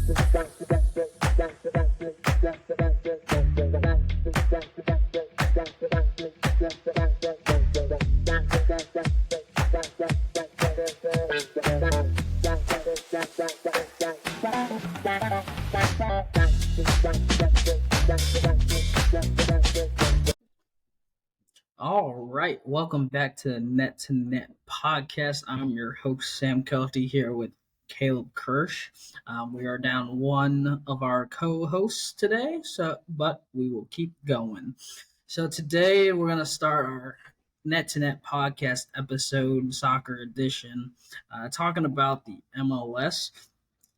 All right, welcome back to the Net to Net podcast. I'm your host, Sam Kelty, here with Caleb Kirsch. We are down one of our co-hosts today, but we will keep going. So today we're gonna start our Net to Net podcast episode, soccer edition, talking about the MLS.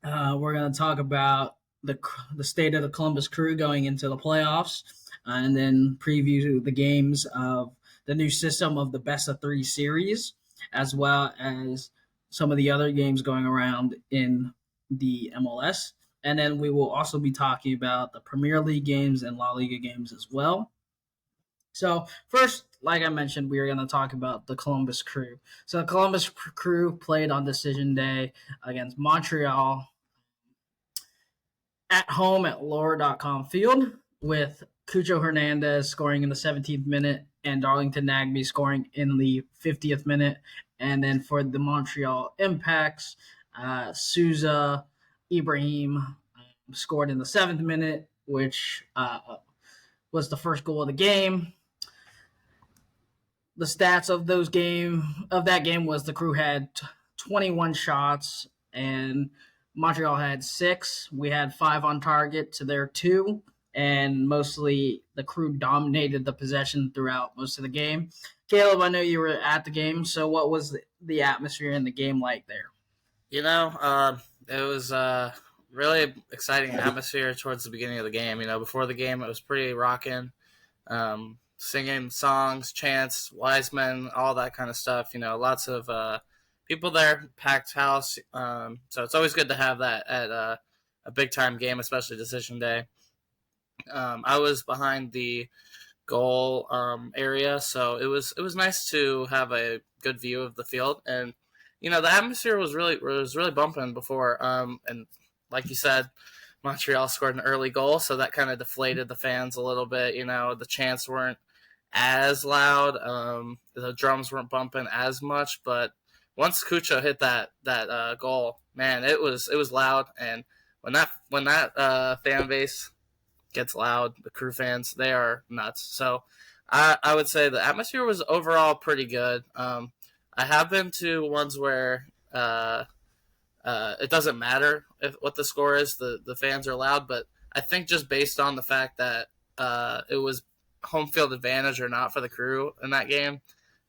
We're gonna talk about the state of the Columbus Crew going into the playoffs, and then preview the games of the new system of the best of three series, as well as some of the other games going around in the MLS. And then we will also be talking about the Premier League games and La Liga games as well. So first, like I mentioned, we are going to talk about the Columbus Crew. So the Columbus Crew played on decision day against Montreal at home at Lower.com Field, with Cucho Hernandez scoring in the 17th minute and Darlington Nagbe scoring in the 50th minute. And then for the Montreal Impacts, Souza Ibrahim scored in the 7th minute, which was the first goal of the game. The stats of that game was the Crew had 21 shots and Montreal had 6. We had 5 on target to their 2, and mostly the Crew dominated the possession throughout most of the game. Caleb, I know you were at the game, so what was the atmosphere in the game like there? It was really exciting atmosphere towards the beginning of the game. Before the game, it was pretty rocking, singing songs, chants, wise men, all that kind of stuff. Lots of people there, packed house. So it's always good to have that at a big time game, especially decision day. I was behind the goal area, so it was nice to have a good view of the field, and the atmosphere was really bumping before. And like you said, Montreal scored an early goal, so that kind of deflated the fans a little bit. The chants weren't as loud, the drums weren't bumping as much, but once Cucho hit that goal, man, it was loud. And when that fan base gets loud, the Crew fans, they are nuts. So I would say the atmosphere was overall pretty good. I have been to ones where it doesn't matter what the score is, the fans are loud, but I think just based on the fact that it was home field advantage or not for the Crew in that game,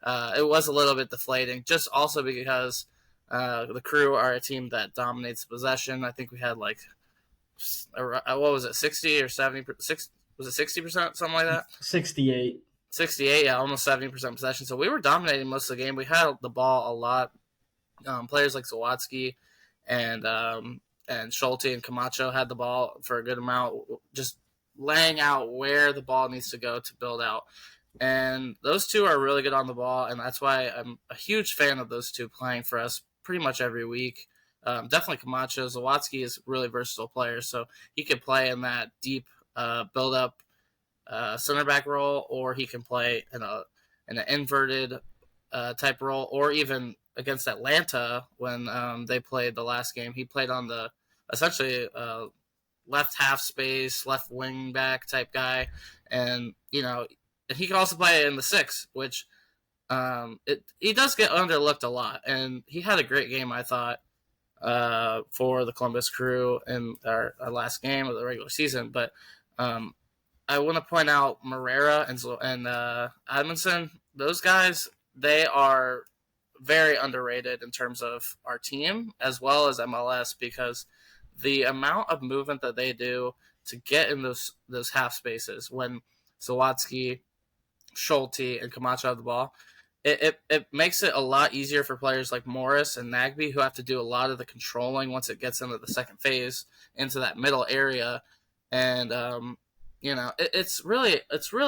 it was a little bit deflating, just also because the Crew are a team that dominates possession. I think we had what was it, 60 or 70? Was it 60%, something like that? 68. 68, yeah, almost 70% possession. So we were dominating most of the game. We had the ball a lot. Players like Zawadzki and Schulte and Camacho had the ball for a good amount, just laying out where the ball needs to go to build out. And those two are really good on the ball, and that's why I'm a huge fan of those two playing for us pretty much every week. Definitely Camacho. Zawadzki is a really versatile player, so he could play in that deep build-up center back role, or he can play in an inverted type role, or even against Atlanta when they played the last game. He played on the essentially left half space, left wing back type guy, and he can also play in the 6, which he does get underlooked a lot, and he had a great game, I thought, for the Columbus Crew in our last game of the regular season. But I want to point out Moreira and Edmondson. Those guys, they are very underrated in terms of our team as well as MLS, because the amount of movement that they do to get in those half spaces when Zawadzki, Schulte, and Camacho have the ball, it makes it a lot easier for players like Morris and Nagbe, who have to do a lot of the controlling once it gets into the second phase, into that middle area. And it's really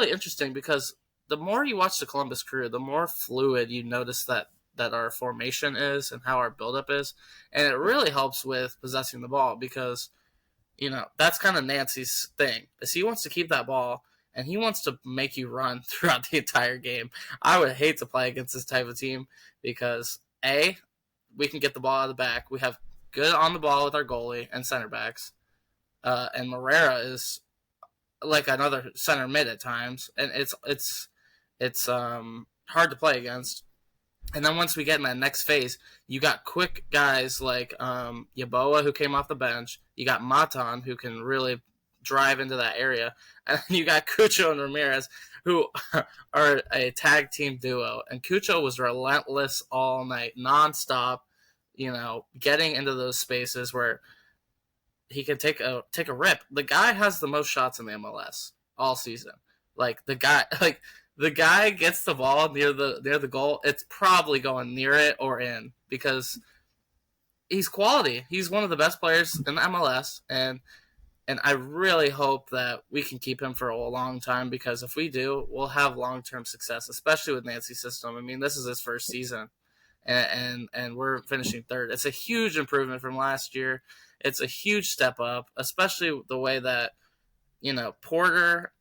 interesting, because the more you watch the Columbus Crew, the more fluid you notice that our formation is and how our buildup is, and it really helps with possessing the ball, because that's kind of Nancy's thing. Is he wants to keep that ball and he wants to make you run throughout the entire game. I would hate to play against this type of team because we can get the ball out of the back. We have good on the ball with our goalie and center backs, and Morera is like another center mid at times, and it's hard to play against. And then once we get in that next phase, you got quick guys like Yaboa, who came off the bench. You got Matan, who can really drive into that area. And you got Cucho and Ramirez, who are a tag team duo. And Cucho was relentless all night, nonstop, getting into those spaces where he can take a rip. The guy has the most shots in the MLS all season. The guy gets the ball near the goal, it's probably going near it or in because he's quality. He's one of the best players in the MLS, and I really hope that we can keep him for a long time because if we do, we'll have long-term success, especially with Nancy's system. I mean, this is his first season, and we're finishing third. It's a huge improvement from last year. It's a huge step up, especially the way that Porter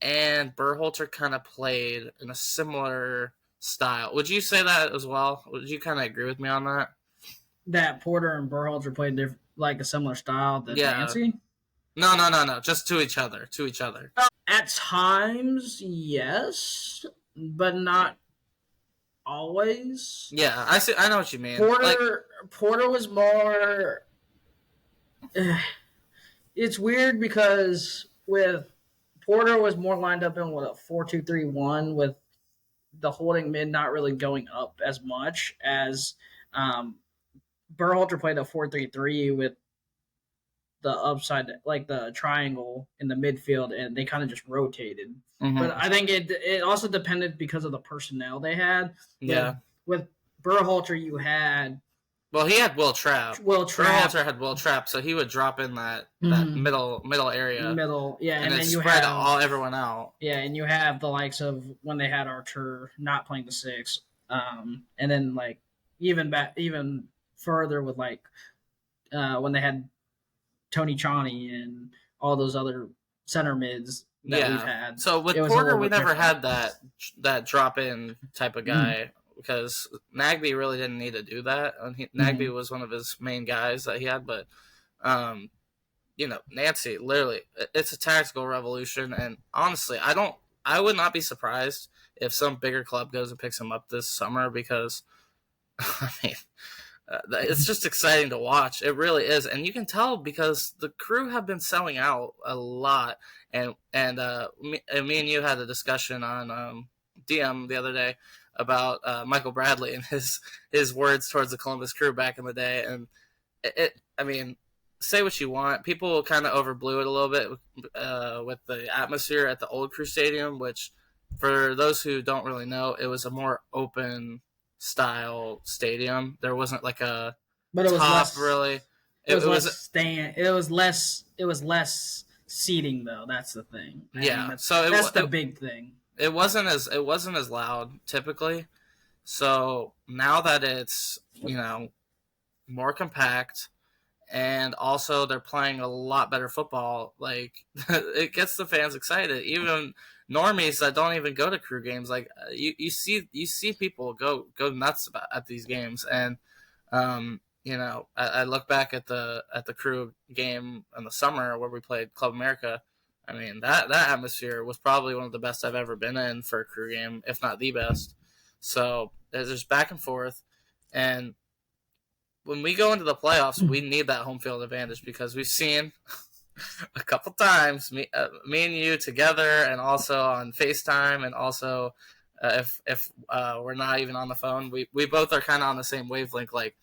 and Berhalter kind of played in a similar style. Would you say that as well? Would you kind of agree with me on that? That Porter and Berhalter played like a similar style to Nancy? No. Just to each other. At times, yes, but not always. Yeah, I see. I know what you mean. Porter was more. It's weird because with Porter was more lined up in a 4-2-3-1 with the holding mid not really going up as much as Berhalter played a 4-3-3 with the upside, like the triangle in the midfield, and they kind of just rotated. Mm-hmm. But I think it also depended because of the personnel they had. Yeah. With Berhalter, you had. Well, he had Will Trapp. Berhalter had Will Trapp, so he would drop in that middle area. Yeah, and then you spread everyone out. Yeah, and you have the likes of when they had Artur not playing the 6, and then like even further with like when they had Tony Chani and all those other center mids that we've had. So with Porter, we never had that drop in type of guy. Because Nagby really didn't need to do that. Nagby was one of his main guys that he had, but Nancy, literally, it's a tactical revolution. And honestly, I would not be surprised if some bigger club goes and picks him up this summer because, I mean, it's just exciting to watch. It really is, and you can tell because the Crew have been selling out a lot. And me and you had a discussion on DM the other day about Michael Bradley and his words towards the Columbus Crew back in the day. And I mean, say what you want. People kind of overblew it a little bit with the atmosphere at the old Crew Stadium, which for those who don't really know, it was a more open style stadium. There wasn't like a top really. It was less seating though. That's the thing. That's the big thing. It wasn't as loud typically. So now that it's more compact, and also they're playing a lot better football, like it gets the fans excited. Even normies that don't even go to Crew games, like you see people go nuts at these games. And I look back at the Crew game in the summer where we played Club America. I mean, that atmosphere was probably one of the best I've ever been in for a Crew game, if not the best. So there's back and forth. And when we go into the playoffs, we need that home field advantage because we've seen a couple times, me and you together and also on FaceTime, and also if we're not even on the phone, we both are kind of on the same wavelength. Like,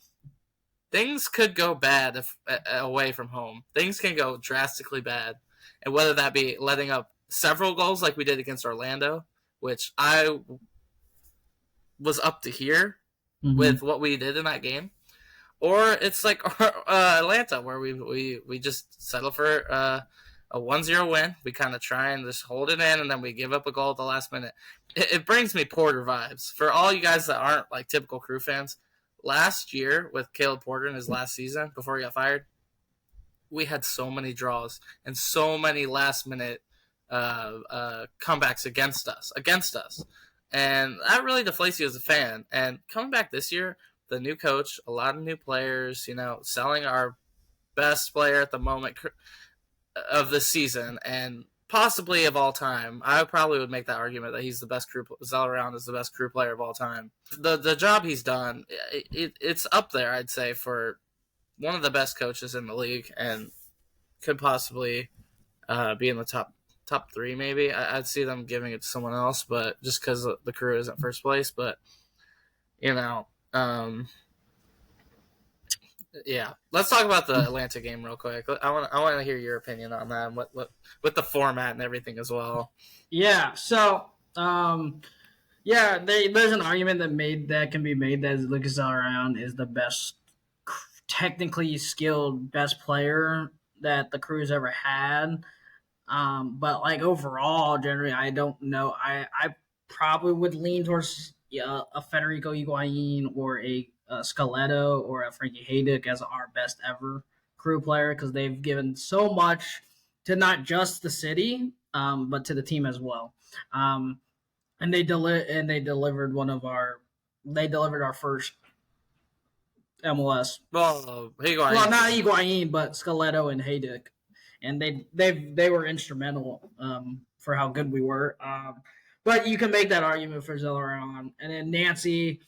things could go bad if away from home. Things can go drastically bad. And whether that be letting up several goals like we did against Orlando, which I was up to here with what we did in that game, or it's like Atlanta where we just settle for a 1-0 win. We kind of try and just hold it in, and then we give up a goal at the last minute. It brings me Porter vibes. For all you guys that aren't like typical Crew fans, last year with Caleb Porter in his last season before he got fired, we had so many draws and so many last minute comebacks against us, and that really deflates you as a fan. And coming back this year, the new coach, a lot of new players, selling our best player at the moment of the season and possibly of all time. I probably would make that argument that he's the best crew. Zellaround is the best crew player of all time. The job he's done, it's up there, I'd say, for one of the best coaches in the league, and could possibly be in the top three. Maybe I'd see them giving it to someone else, but just because the crew isn't first place. But yeah, let's talk about the Atlanta game real quick. I want to hear your opinion on that, and what with the format and everything as well. Yeah. So, there's an argument that can be made that Lucas Zellaround is the best, technically skilled, best player that the crew's ever had. But like overall, generally, I don't know. I probably would lean towards a Federico Higuain or a Scaleto or a Frankie Haydick as our best ever crew player, because they've given so much to not just the city, but to the team as well. And they delivered our first MLS. Well, Higuain. Well, not Higuain, but Scaleto and Haydick, and they were instrumental for how good we were. But you can make that argument for Zellaround, and then Nancy.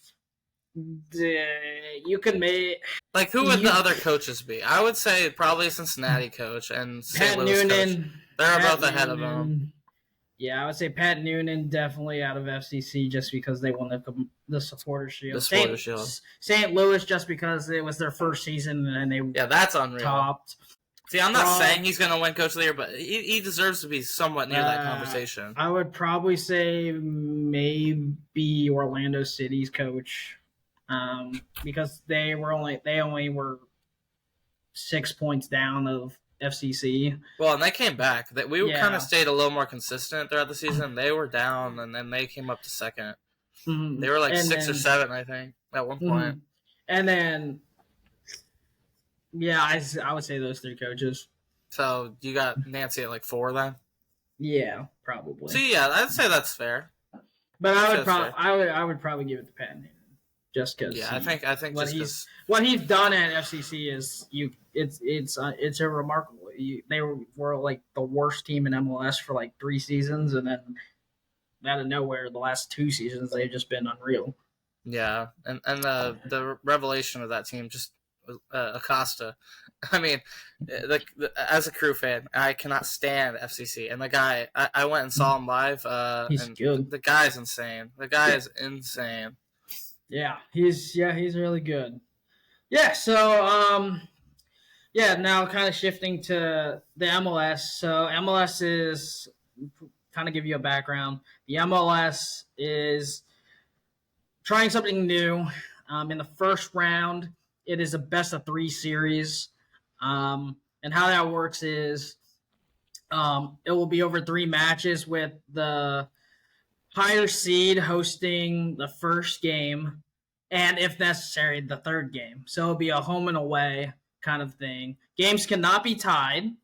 You can make who would the other coaches be? I would say probably Cincinnati coach and St. Louis coach. They're both ahead of him. Yeah, I would say Pat Noonan definitely out of FCC just because they won the Supporters Shield. St. Louis just because it was their first season and they that's unreal. Topped. See, I'm not saying he's going to win Coach of the Year, but he deserves to be somewhat near that conversation. I would probably say maybe Orlando City's coach, because they only were 6 points down of FCC. Well, and they came back. We kind of stayed a little more consistent throughout the season. They were down, and then they came up to second. Mm-hmm. They were like 6 or 7, I think, at one point. Mm-hmm. And then, I would say those 3 coaches. So you got Nancy at like 4 then? Yeah, probably. See, I'd say that's fair. But I would probably give it to Pat Noonan, just because. Yeah, I think what he's done at FCC is it's a remarkable. They were like the worst team in MLS for like 3 seasons, and then out of nowhere, the last 2 seasons they've just been unreal. Yeah, and the revelation of that team just Acosta. I mean, as a crew fan, I cannot stand FCC, and the guy I went and saw him live. He's good. The guy's insane. The guy is insane. Yeah, he's really good. Yeah, so now kind of shifting to the MLS. So MLS is, kind of give you a background. The MLS is trying something new. In the first round, it is a best of 3 series. And how that works is it will be over 3 matches with the higher seed hosting the first game, and if necessary, the third game. So it'll be a home and away kind of thing. Games cannot be tied.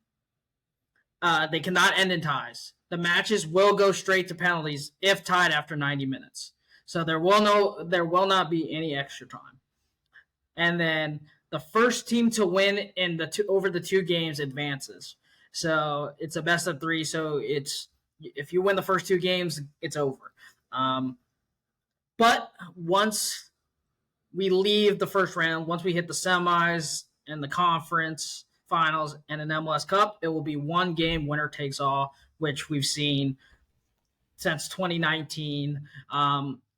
They cannot end in ties. The matches will go straight to penalties if tied after 90 minutes. So there will not be any extra time. And then the first team to win in over the 2 games advances. So it's a best of 3. So if you win the first 2 games, it's over. But once we leave the first round, once we hit the semis and the conference finals and an MLS Cup, it will be 1 game, winner takes all, which we've seen since 2019,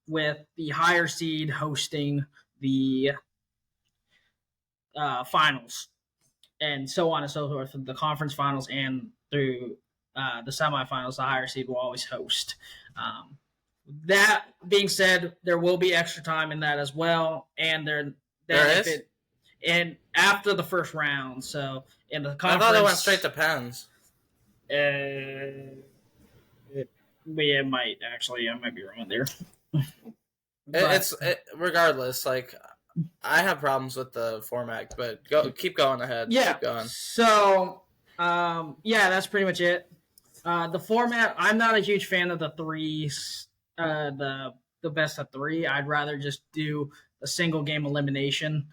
with the higher seed hosting the finals, and so on and so forth. The conference finals and through the semifinals, the higher seed will always host. That being said, there will be extra time in that as well, and there is. And after the first round, so in the conference, I thought it went straight to pens. It might actually. I might be wrong there. Regardless. Like, I have problems with the format, but keep going ahead. Yeah. Keep going. So, yeah, that's pretty much it. The format. I'm not a huge fan of the threes. The best of three. I'd rather just do a single game elimination,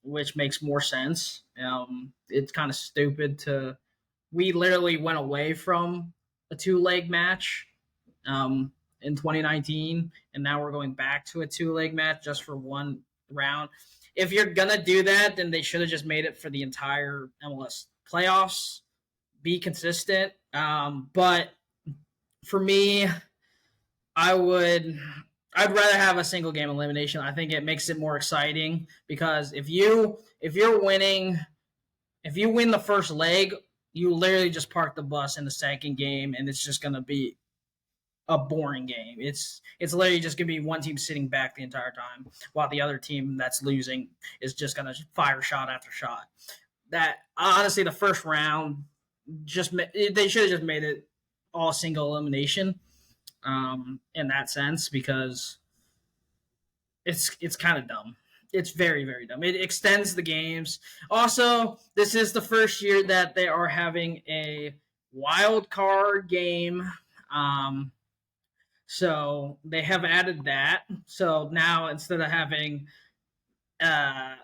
which makes more sense. It's kind of stupid to. We literally went away from a two-leg match in 2019, and now we're going back to a two-leg match just for one round. If you're gonna do that, then they should have just made it for the entire MLS playoffs. Be consistent. But for me, I would. I'd rather have a single game elimination. I think it makes it more exciting because if you're winning, if you win the first leg, you literally just park the bus in the second game, and it's just gonna be a boring game. It's literally just gonna be one team sitting back the entire time, while the other team that's losing is just gonna fire shot after shot. That honestly, the first round they should have just made it all single elimination in that sense because it's kind of dumb. It's very very dumb. It extends the games. Also, this is the first year that they are having a wild card game. Um, so they have added that. So now instead of having uh,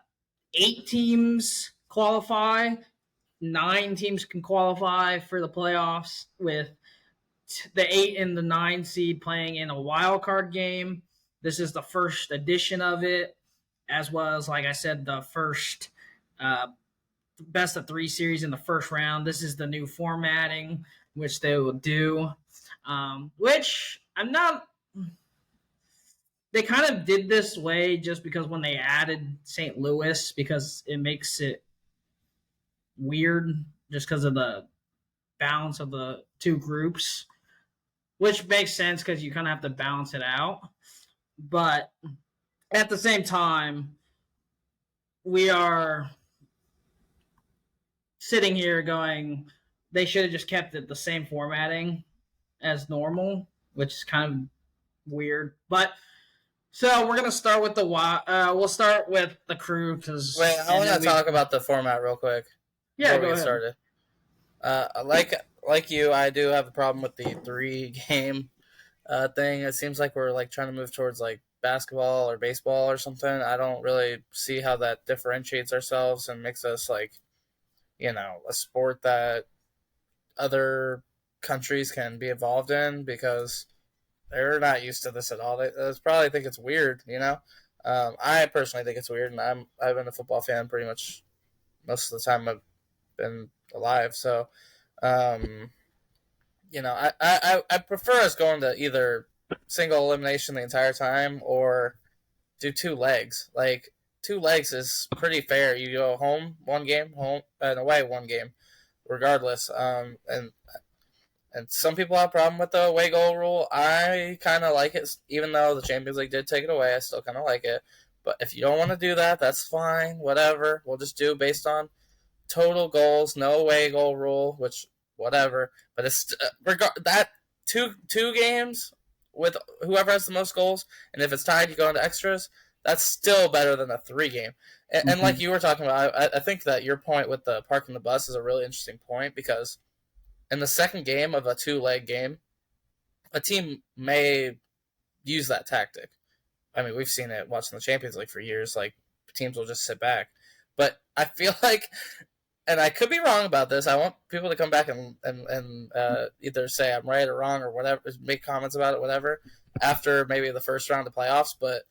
8 teams qualify, 9 teams can qualify for the playoffs with the 8 and the 9 seed playing in a wild card game. This is the first edition of it, as well as, like I said, the first uh, best of 3 series in the first round. This is the new formatting, which they will do, which I'm not. They kind of did this way just because when they added St. Louis, because it makes it weird just because of the balance of the two groups, which makes sense because you kind of have to balance it out. But at the same time, we are sitting here going, they should have just kept it the same formatting as normal, which is kind of weird. But so we're gonna start with the we'll start with the crew because Wait, I want to talk about the format real quick yeah, before go we get ahead. started. Like you, I do have a problem with the 3 game thing. It seems like we're like trying to move towards like basketball or baseball or something. I don't really see how that differentiates ourselves and makes us like a sport that other countries can be involved in because they're not used to this at all. They probably think it's weird. I personally think it's weird, and I've been a football fan pretty much most of the time I've been alive. So, um, I prefer us going to either single elimination the entire time or do 2 legs. Like 2 legs is pretty fair. You go home 1 game, home and away 1 game, regardless. And some people have a problem with the away goal rule. I kind of like it, even though the Champions League did take it away. I still kind of like it. But if you don't want to do that, that's fine. Whatever. We'll just do based on total goals, no away goal rule, which whatever. But it's that two games with whoever has the most goals, and if it's tied, you go into extras. That's still better than a 3 game. And like you were talking about, I think that your point with the parking the bus is a really interesting point because in the second game of a 2 leg game, a team may use that tactic. I mean, we've seen it watching the Champions League for years. Like teams will just sit back, but I feel like, and I could be wrong about this. I want people to come back and either say I'm right or wrong or whatever, make comments about it, whatever, after maybe the first round of playoffs. But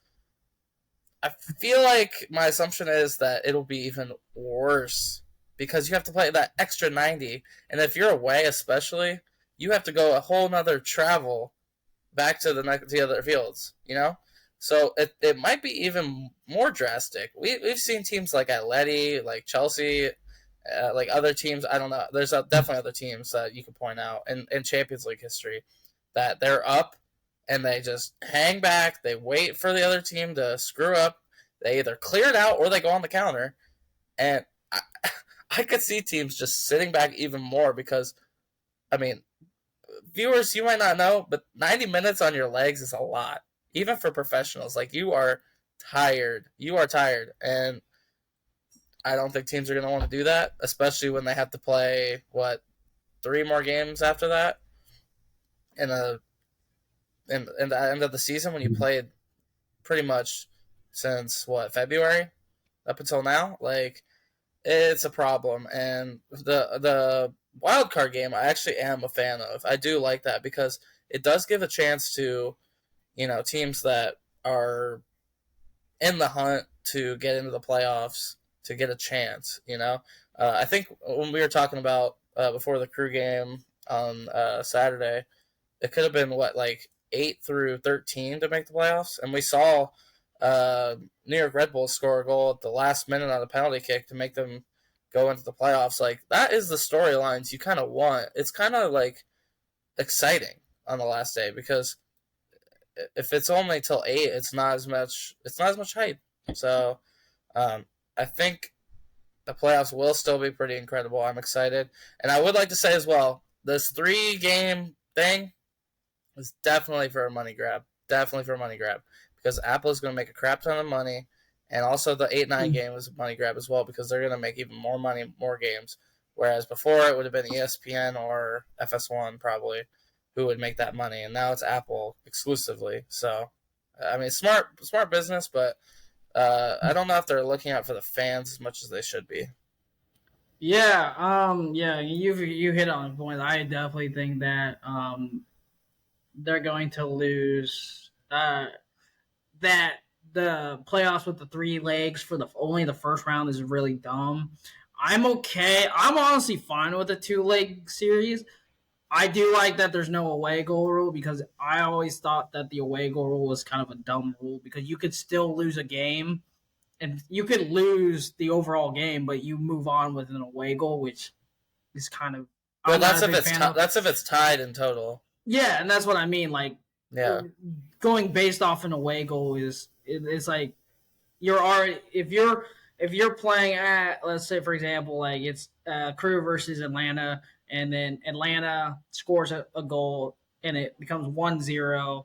I feel like my assumption is that it'll be even worse because you have to play that extra 90, and if you're away, especially, you have to go a whole nother travel back to the other fields. So it might be even more drastic. We've seen teams like Atleti, like Chelsea, like other teams. I don't know. There's definitely other teams that you could point out in Champions League history that they're up and they just hang back. They wait for the other team to screw up. They either clear it out or they go on the counter. And I could see teams just sitting back even more because, I mean, viewers, you might not know, but 90 minutes on your legs is a lot, even for professionals. Like, you are tired. You are tired, and I don't think teams are going to want to do that, especially when they have to play what 3 more games after that in a in the end of the season when you played pretty much since what February up until now. Like it's a problem, and the wild card game I actually am a fan of. I do like that because it does give a chance to teams that are in the hunt to get into the playoffs to get a chance. I think when we were talking about before the Crew game on Saturday, it could have been what like 8 through 13 to make the playoffs, and we saw New York Red Bulls score a goal at the last minute on a penalty kick to make them go into the playoffs. Like that is the storylines you kind of want. It's kind of like exciting on the last day because if it's only till 8, it's not as much. It's not as much hype. So I think the playoffs will still be pretty incredible. I'm excited, and I would like to say as well, this 3-game thing is definitely for a money grab. Definitely for a money grab because Apple is going to make a crap ton of money, and also the 8-9 game is a money grab as well because they're going to make even more money, more games. Whereas before it would have been ESPN or FS1 probably who would make that money, and now it's Apple exclusively. So, I mean, smart business, but I don't know if they're looking out for the fans as much as they should be. Yeah, you hit on a point. I definitely think that they're going to lose. That the playoffs with the 3 legs for the only the first round is really dumb. I'm okay. I'm honestly fine with the 2-leg series. I do like that there's no away goal rule because I always thought that the away goal rule was kind of a dumb rule because you could still lose a game and you could lose the overall game, but you move on with an away goal, which is kind of Well, I'm not a big fan of. that's if it's tied in total. Yeah, and that's what I mean. Like Yeah. going based off an away goal it's like you're already if you're playing at, let's say for example, like it's Crew versus Atlanta, and then Atlanta scores a goal and it becomes 1-0,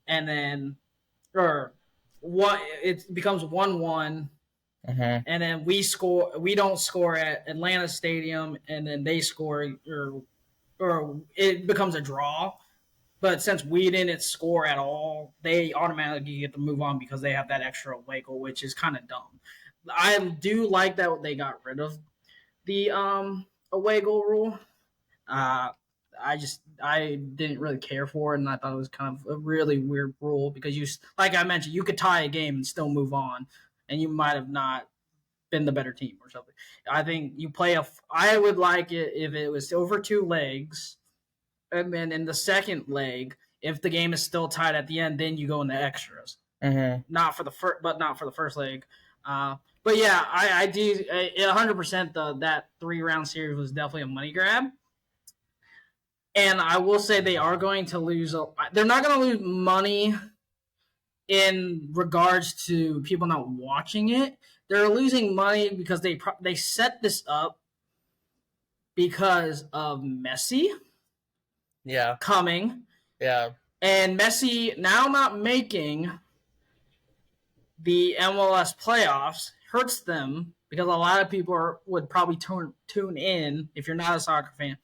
and then or what it becomes 1-1, Mm-hmm. and then we don't score at Atlanta Stadium, and then they score, or it becomes a draw. But since we didn't score at all, they automatically get to move on because they have that extra away goal, which is kind of dumb. I do like that they got rid of the away goal rule. Uh, I didn't really care for it, and I thought it was kind of a really weird rule because like I mentioned, you could tie a game and still move on, and you might have not been the better team or something. I think you play a. I would like it if it was over 2 legs, and then in the second leg, if the game is still tied at the end, then you go into extras. Mm-hmm. Not for the first, but not for the first leg. But yeah, I do 100%. That 3-round series was definitely a money grab, and I will say they are going to lose. They're not going to lose money in regards to people not watching it. They're losing money because they set this up because of Messi Yeah. coming, Yeah. and Messi now not making the MLS playoffs hurts them because a lot of people would probably tune in, if you're not a soccer fan,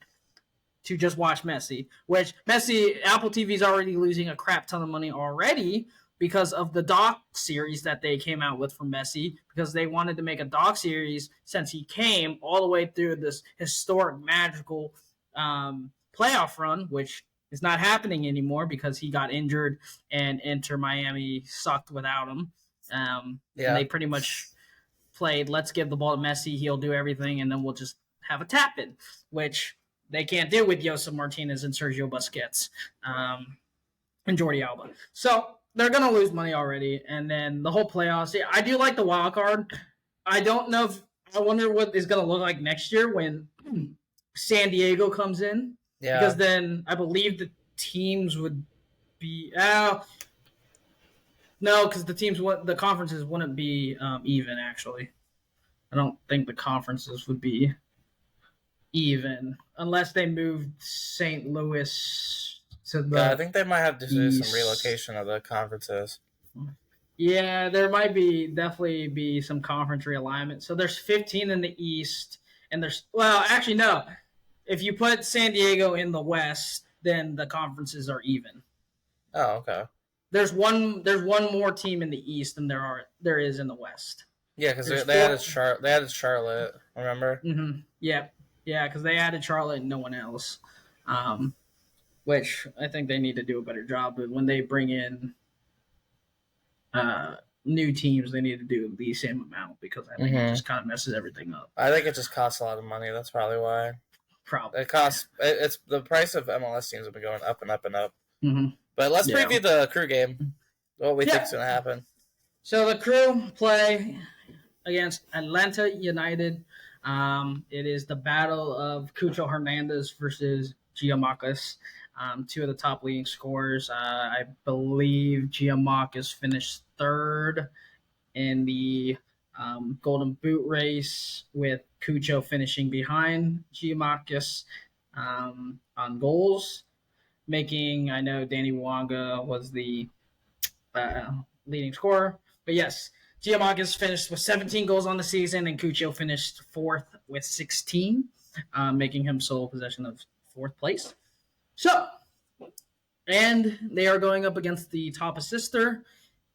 to just watch Messi. Which Messi, Apple TV is already losing a crap ton of money already because of the doc series that they came out with for Messi, because they wanted to make a doc series since he came all the way through this historic, magical playoff run, which is not happening anymore because he got injured and Inter Miami sucked without him. And they pretty much played, let's give the ball to Messi, he'll do everything, and then we'll just have a tap in, which they can't do with Josef Martinez and Sergio Busquets and Jordi Alba. So they're going to lose money already. And then the whole playoffs. Yeah, I do like the wild card. I don't know if I wonder what is going to look like next year when San Diego comes in. Yeah. Because then I believe the teams would be no, because the conferences wouldn't be even. Actually, I don't think the conferences would be even unless they moved St. Louis to the. Yeah, I think they might have to do some East. relocation of the conferences. Yeah, there might be definitely be some conference realignment. So there's 15 in the East, and there's well, actually no. If you put San Diego in the West, then the conferences are even. Oh, okay. There's one more team in the East than there is in the West. Yeah, because There's they added four. They added Charlotte. Remember? Yeah, yeah, because they added Charlotte and no one else, um, which I think they need to do a better job. But when they bring in uh, new teams, they need to do the same amount because I think it Mm-hmm. just kind of messes everything up. I think it just costs a lot of money. That's probably why. Probably. It costs. It's the price of MLS teams have been going up and up and up. Mm-hmm. But let's Yeah. preview the Crew game. What we Yeah. think's gonna happen. So the Crew play against Atlanta United. It is the battle of Cucho Hernandez versus Giamakis, two of the top leading scorers. I believe Giamakis finished third in the Golden Boot race, with Cucho finishing behind Giamakis on goals, making, I know Danny Wonga was the uh, leading scorer. But yes, Giamakis finished with 17 goals on the season, and Cuccio finished fourth with 16, making him sole possession of fourth place. So, and they are going up against the top assister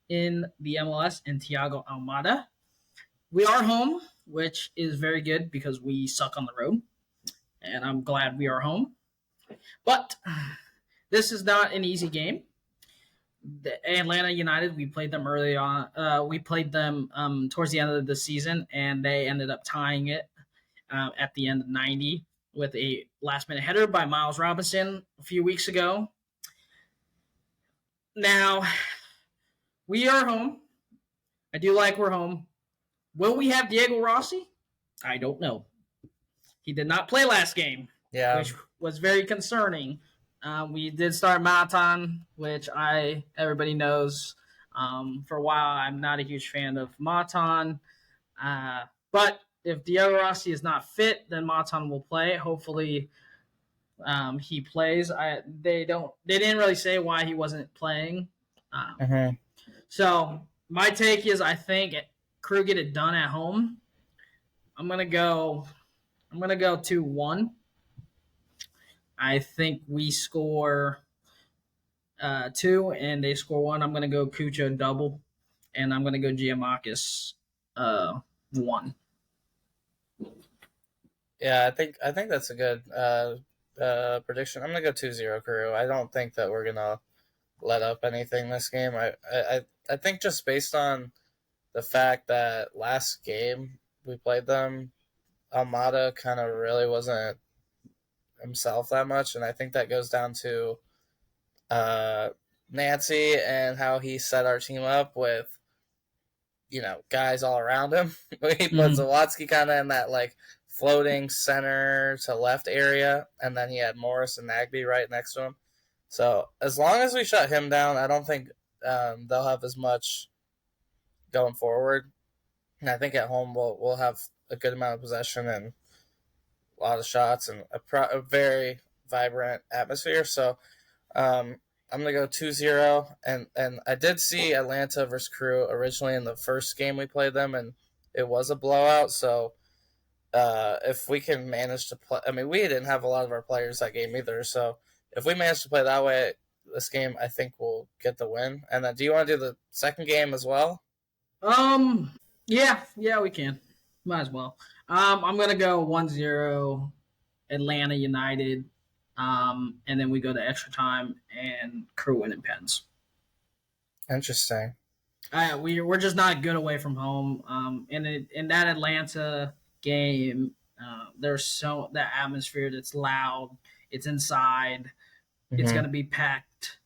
in the MLS and Thiago Almada. We are home, which is very good because we suck on the road, and I'm glad we are home. But this is not an easy game. The Atlanta United, we played them early on. We played them towards the end of the season, and they ended up tying it at the end of 90 with a last minute header by Miles Robinson a few weeks ago. Now, we are home. I do like we're home. Will we have Diego Rossi? I don't know. He did not play last game, Yeah. which was very concerning. We did start Matan, which everybody knows. For a while, I'm not a huge fan of Matan, but if Diego Rossi is not fit, then Matan will play. Hopefully, he plays. They didn't really say why he wasn't playing. Mm-hmm. So my take is I think Crew get it done at home. I'm gonna go. I'm gonna go 2-1. I think we score two and they score one. I'm gonna go Cucho double, and I'm gonna go Giamakis one. Yeah, I think that's a good prediction. I'm gonna go 2-0 Crew. I don't think that we're gonna let up anything this game. I think just based on the fact that last game we played them, Almada kind of really wasn't himself that much, and I think that goes down to uh, Nancy and how he set our team up with guys all around him. He put Mm-hmm. Zawadzki kind of in that like floating center to left area, and then he had Morris and Nagby right next to him. So as long as we shut him down, I don't think they'll have as much going forward. And I think at home we'll have a good amount of possession and a lot of shots and a very vibrant atmosphere. So I'm gonna go 2-0, and I did see Atlanta versus Crew originally in the first game we played them, and it was a blowout. So if we can manage to play, I mean, we didn't have a lot of our players that game either. So if we manage to play that way, this game I think we'll get the win. And then, do you want to do the second game as well? Um, yeah, we can. Might as well. I'm gonna go 1-0 Atlanta United. And then we go to extra time and Crew win in pens. Interesting. We're just not good away from home. In that Atlanta game, there's so that atmosphere that's loud. It's inside. It's Mm-hmm. gonna be packed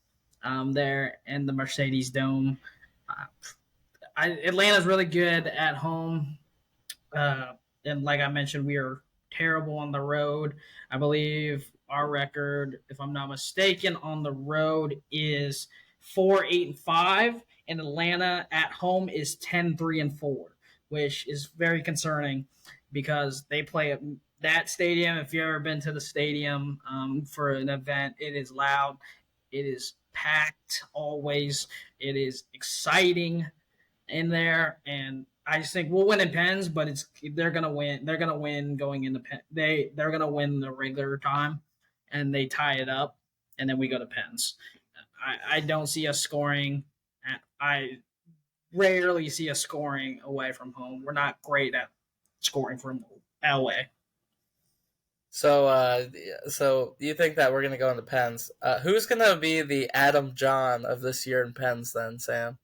there in the Mercedes Dome. Uh, Atlanta's really good at home, and like I mentioned, we are terrible on the road. I believe our record, if I'm not mistaken, on the road is 4-8-5, and Atlanta at home is 10-3-4, which is very concerning because they play at that stadium. If you've ever been to the stadium for an event, it is loud, it is packed always, it is exciting. in there, and I just think we'll win in pens, but they're gonna win. They're gonna win going into pen. They're gonna win the regular time, and they tie it up, and then we go to pens. I don't see us scoring. I rarely see us scoring away from home. We're not great at scoring from away. So you think that we're gonna go into pens? Who's gonna be the Adam John of this year in pens then, Sam?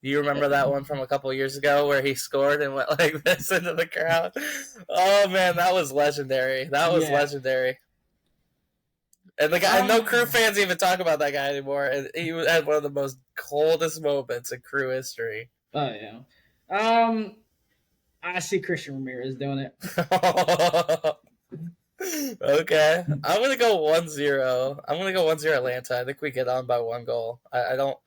Do you remember that one from a couple of years ago where he scored and went like this into the crowd? Oh man, that was legendary. That was legendary. And the guy, no Crew fans even talk about that guy anymore. And he had one of the most coldest moments in Crew history. Oh yeah. I see Christian Ramirez doing it. Okay, I'm gonna go 1-0. I'm gonna go 1-0 Atlanta. I think we get on by 1 goal. I don't.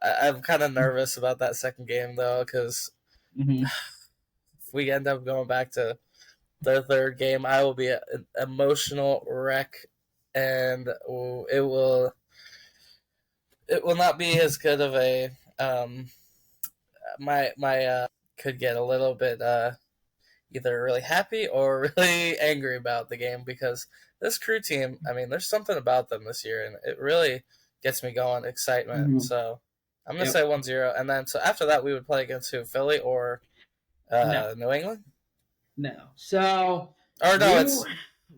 I'm kind of nervous about that second game though, because if we end up going back to the third game, I will be an emotional wreck, and it will not be as good of a my could get a little bit either really happy or really angry about the game, because this Crew team, I mean, there's something about them this year, and it really gets me going, excitement. So I'm gonna say 1-0, and then so after that we would play against who, Philly or New England? No. So or no,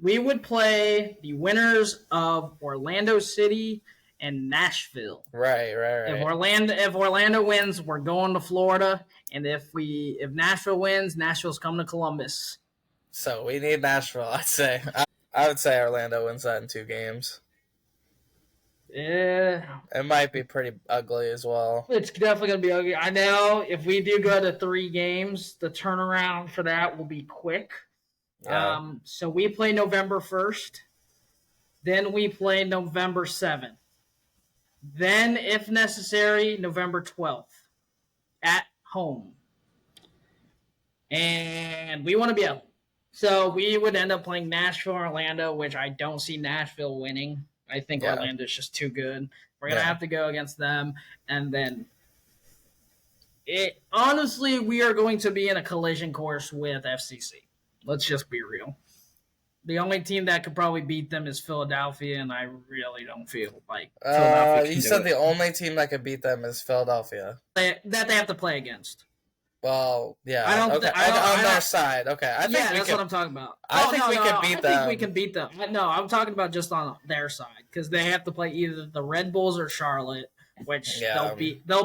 we would play the winners of Orlando City and Nashville. Right. If Orlando wins, we're going to Florida, and if Nashville wins, Nashville's coming to Columbus. So we need Nashville, I'd say. I would say Orlando wins that in 2 games. Yeah. It might be pretty ugly as well. It's definitely going to be ugly. I know if we do go to 3 games, the turnaround for that will be quick. Yeah. So we play November 1st. Then we play November 7th. Then, if necessary, November 12th at home. And we want to be out. So we would end up playing Nashville or Orlando, which I don't see Nashville winning. I think Orlando's just too good. We're going to have to go against them. And then, honestly, we are going to be in a collision course with FCC. Let's just be real. The only team that could probably beat them is Philadelphia, and I really don't feel like Philadelphia. You said the only team that could beat them is Philadelphia. That they have to play against. Well, yeah. On their side. Okay. I think that's what I'm talking about. I think we can beat them. I think we can beat them. No, I'm talking about just on their side, because they have to play either the Red Bulls or Charlotte, which they'll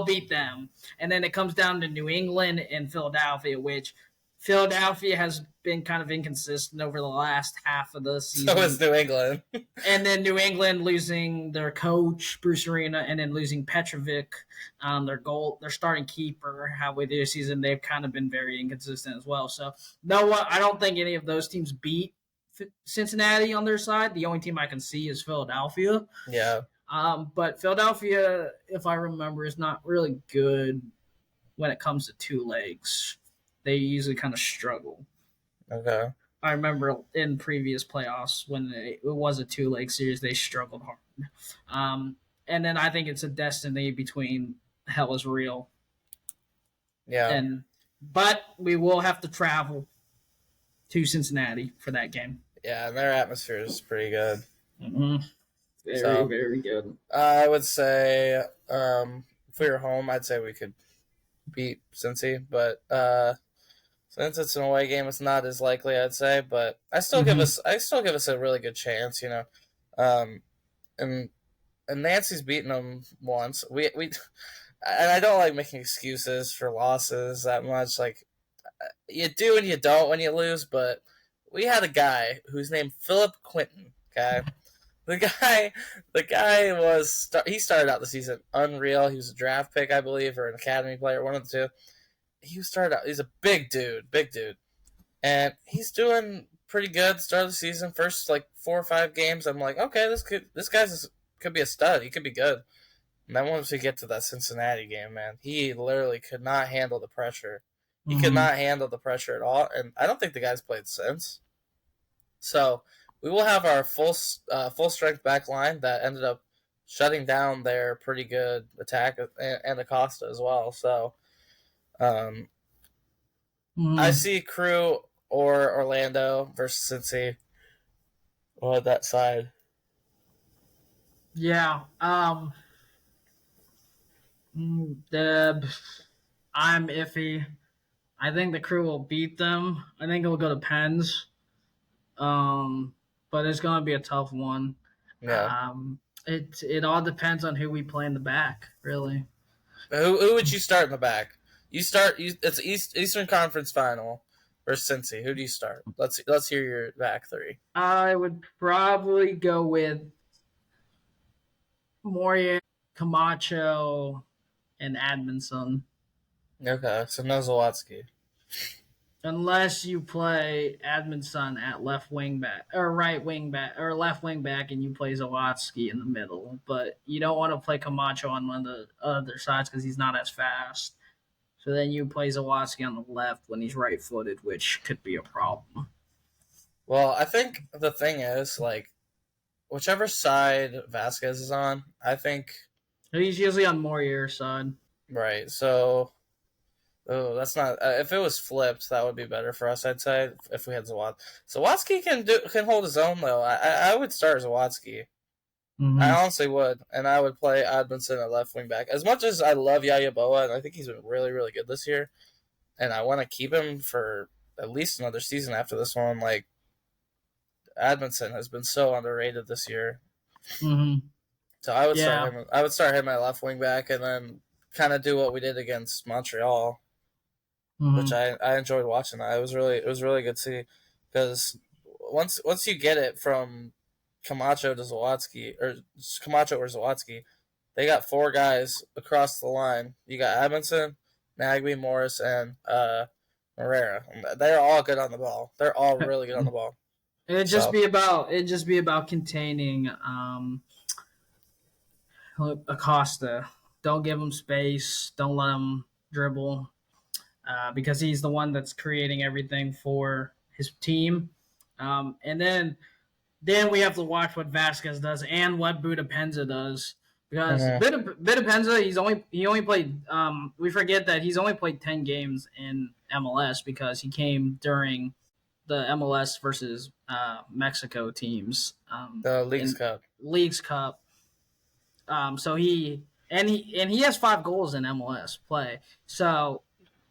beat them. And then it comes down to New England and Philadelphia, which Philadelphia has been kind of inconsistent over the last half of the season. So is New England. And then New England losing their coach, Bruce Arena, and then losing Petrovic, their starting keeper, halfway through the season. They've kind of been very inconsistent as well. So, I don't think any of those teams beat Cincinnati on their side. The only team I can see is Philadelphia. Yeah. But Philadelphia, if I remember, is not really good when it comes to 2 legs. They usually kind of struggle. Okay. I remember in previous playoffs when it was a 2-leg series, they struggled hard. And then I think it's a destiny between Hell is Real. Yeah. But we will have to travel to Cincinnati for that game. Yeah, and their atmosphere is pretty good. Mm-hmm. Very good. I would say if we were home, I'd say we could beat Cincy, but since it's an away game, it's not as likely, I'd say. But I still give us a really good chance, you know. And Nancy's beaten them once. We and I don't like making excuses for losses that much. Like, you do and you don't when you lose. But we had a guy who's named Philip Quinton. Okay, the guy he started out the season unreal. He was a draft pick, I believe, or an academy player, one of the two. He started out. He's a big dude, and he's doing pretty good. Start of the season, first like 4 or 5 games. I'm like, okay, this guy could be a stud. He could be good. And then once we get to that Cincinnati game, man, he literally could not handle the pressure. He could not handle the pressure at all, and I don't think the guy's played since. So we will have our full strength back line that ended up shutting down their pretty good attack and Acosta as well. So Um, I Mhm. see Crew or Orlando versus Cincy on that side. Yeah. The I'm iffy. I think the Crew will beat them. I think it'll go to Pens. Um, but it's gonna be a tough one. Yeah. It all depends on who we play in the back, really. Who would you start in the back? You start. It's Eastern Conference Final versus Cincy. Who do you start? Let's hear your back three. I would probably go with Moria, Camacho, and Admonson. Okay, so no Zawadzki. Unless you play Admonson at left wing back or right wing back or left wing back, and you play Zawatsky in the middle, but you don't want to play Camacho on one of the other sides because he's not as fast. So then you play Zawatsky on the left when he's right-footed, which could be a problem. Well, I think the thing is like whichever side Vasquez is on, I think He's usually on Morier's side. right. So oh, that's not. If it was flipped, that would be better for us. I'd say if we had Zawadzki. Zawadzki can hold his own though. I would start Zawadzki. I Mm-hmm. honestly would, and I would play Admonson at left wing back. As much as I love Yaya Boa, and I think he's been really really good this year, and I want to keep him for at least another season after this one. Like Admonson has been so underrated this year, Mm-hmm. so I would start Yeah. him. I would start him at left wing back, and then kind of do what we did against Montreal, which Mm-hmm. I enjoyed watching that. It was really good to see because once you get it from Camacho to Zawadzki or Camacho or Zawadzki, they got four guys across the line. You got Edmondson, Nagby, Morris, and Herrera. They're all good on the ball. They're all really good on the ball. So It'd just be about containing Acosta. Don't give him space. Don't let him dribble because he's the one that's creating everything for his team. And then we have to watch what Vasquez does and what Budapenza does because mhm. Budapenza he only played. We forget that he's only played 10 games in MLS because he came during the MLS versus Mexico teams The Leagues in Cup. Leagues Cup. So he has 5 goals in MLS play. So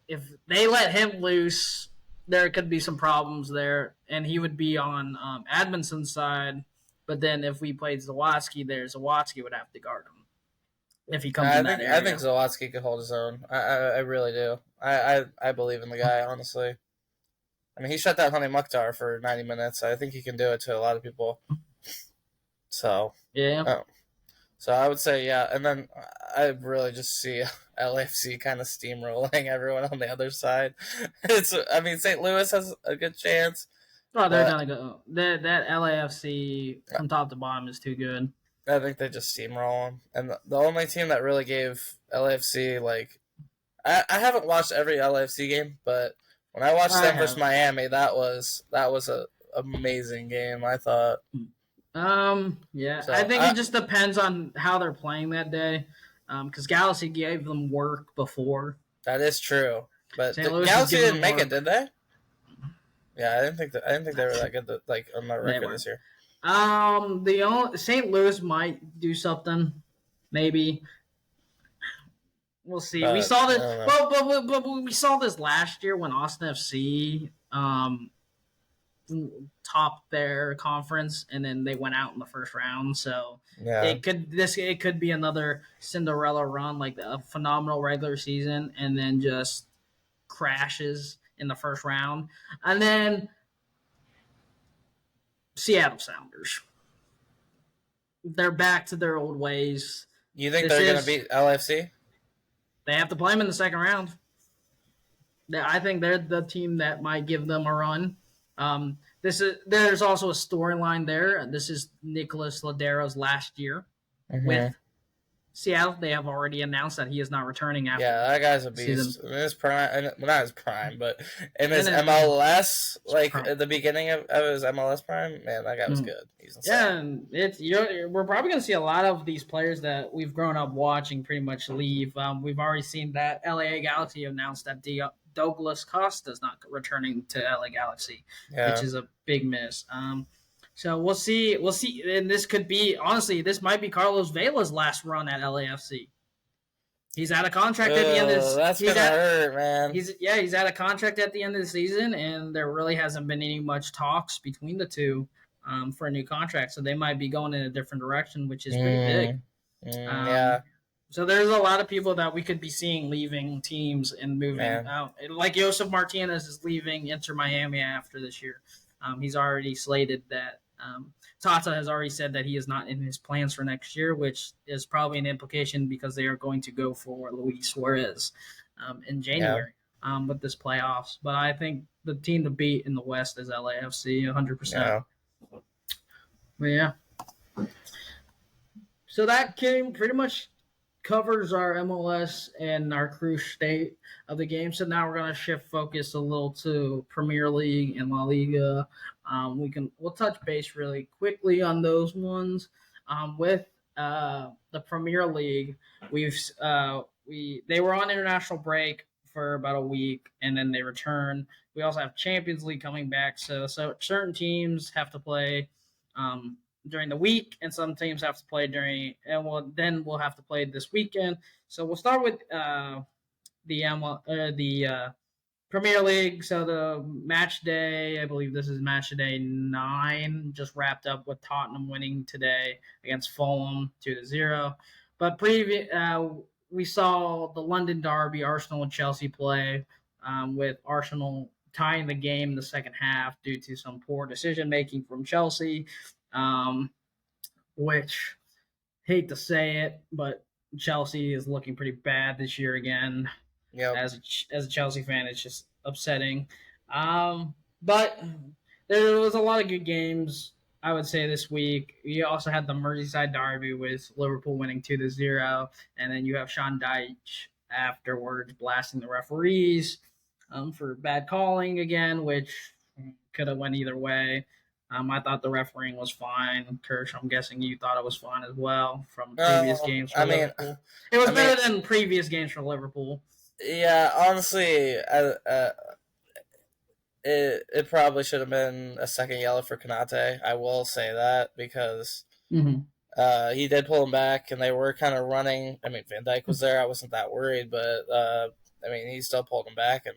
if they let him loose, there could be some problems there, and he would be on Admonson's side. But then if we played Zawatsky there, Zawatsky would have to guard him if he comes in that I think area. Zawadzki could hold his own. I really do. I believe in the guy honestly. I mean, he shut down Honey Mukhtar for 90 minutes. I think he can do it to a lot of people. So, Yeah. oh. So I would say yeah, and then I really just see LAFC kind of steamrolling everyone on the other side. I mean St. Louis has a good chance, Oh, they're but gonna go. That LAFC from top to bottom is too good. I think they just steamroll them. And the only team that really gave LAFC like I haven't watched every LAFC game, but when I watched I them versus have. Miami, that was a amazing game. I thought Yeah, I so. think it just depends on how they're playing that day. Because Galaxy gave them work before. That is true, but St. the Louis is Galaxy giving didn't them make it, work. did they? Yeah, I didn't think they were that good. Like on my They record weren't. this year. The only St. Louis might do something, maybe. We'll see. We But saw I this, don't know. but we saw this last year when Austin FC topped their conference, and then they went out in the first round. So Yeah, it could be another Cinderella run, like a phenomenal regular season, and then just crashes in the first round, and then Seattle Sounders. They're back to their old ways. you think This they're gonna is beat LFC? They have to play them in the second round. I think they're the team that might give them a run. There's also a storyline there. This is Nicholas Ladero's last year with Mm-hmm. Seattle, they have already announced that he is not returning after Yeah, that guy's a the season. beast. In his prime, well, not his prime, but in his And MLS, like Trump. at the beginning of his MLS prime, man, that guy was good. He's insane. Yeah, and we're probably going to see a lot of these players that we've grown up watching pretty much leave. We've already seen that LA Galaxy announced that Douglas Costa is not returning to LA Galaxy, which Yeah. is a big miss. So we'll see. We'll see, and this could be honestly, this might be Carlos Vela's last run at LAFC. He's out of contract at the end of Oh, this. that's gonna hurt, man. He's out of contract at the end of the season, and there really hasn't been any much talks between the two for a new contract. So they might be going in a different direction, which is pretty big. Yeah, So there's a lot of people that we could be seeing leaving teams and moving man. out. Like Josef Martinez is leaving Inter Miami after this year. He's already slated that. Tata has already said that he is not in his plans for next year, which is probably an implication because they are going to go for Luis Suarez in Yeah, January with this playoffs. But I think the team to beat in the West is LAFC 100%. yeah, But yeah. So that came pretty much covers our MLS and our cruise state of the game. So now we're gonna shift focus a little to Premier League and La Liga. We'll touch base really quickly on those ones. With the Premier League, they were on international break for about a week and then they return. We also have Champions League coming back, so certain teams have to play during the week, and some teams have to play and we'll have to play this weekend. So we'll start with the Premier League. So the match day, I believe this is match day 9, just wrapped up with Tottenham winning today against Fulham 2-0. But we saw the London derby, Arsenal and Chelsea play, with Arsenal tying the game in the second half due to some poor decision making from Chelsea. Which hate to say it, but Chelsea is looking pretty bad this year again. yep. As a Chelsea fan, it's just upsetting. But there was a lot of good games, I would say, this week. You also had the Merseyside derby with Liverpool winning 2-0, and then you have Sean Dyche afterwards blasting the referees for bad calling again, which could have went either way. I thought the refereeing was fine. Kirsch, I'm guessing you thought it was fine as well from previous games for I mean, Liverpool. It was better than previous games for Liverpool. Yeah, honestly, it probably should have been a second yellow for Kanate. I will say that because he did pull him back, and they were kind of running. I mean, Van Dijk was there. I wasn't that worried, but I mean, he still pulled him back, and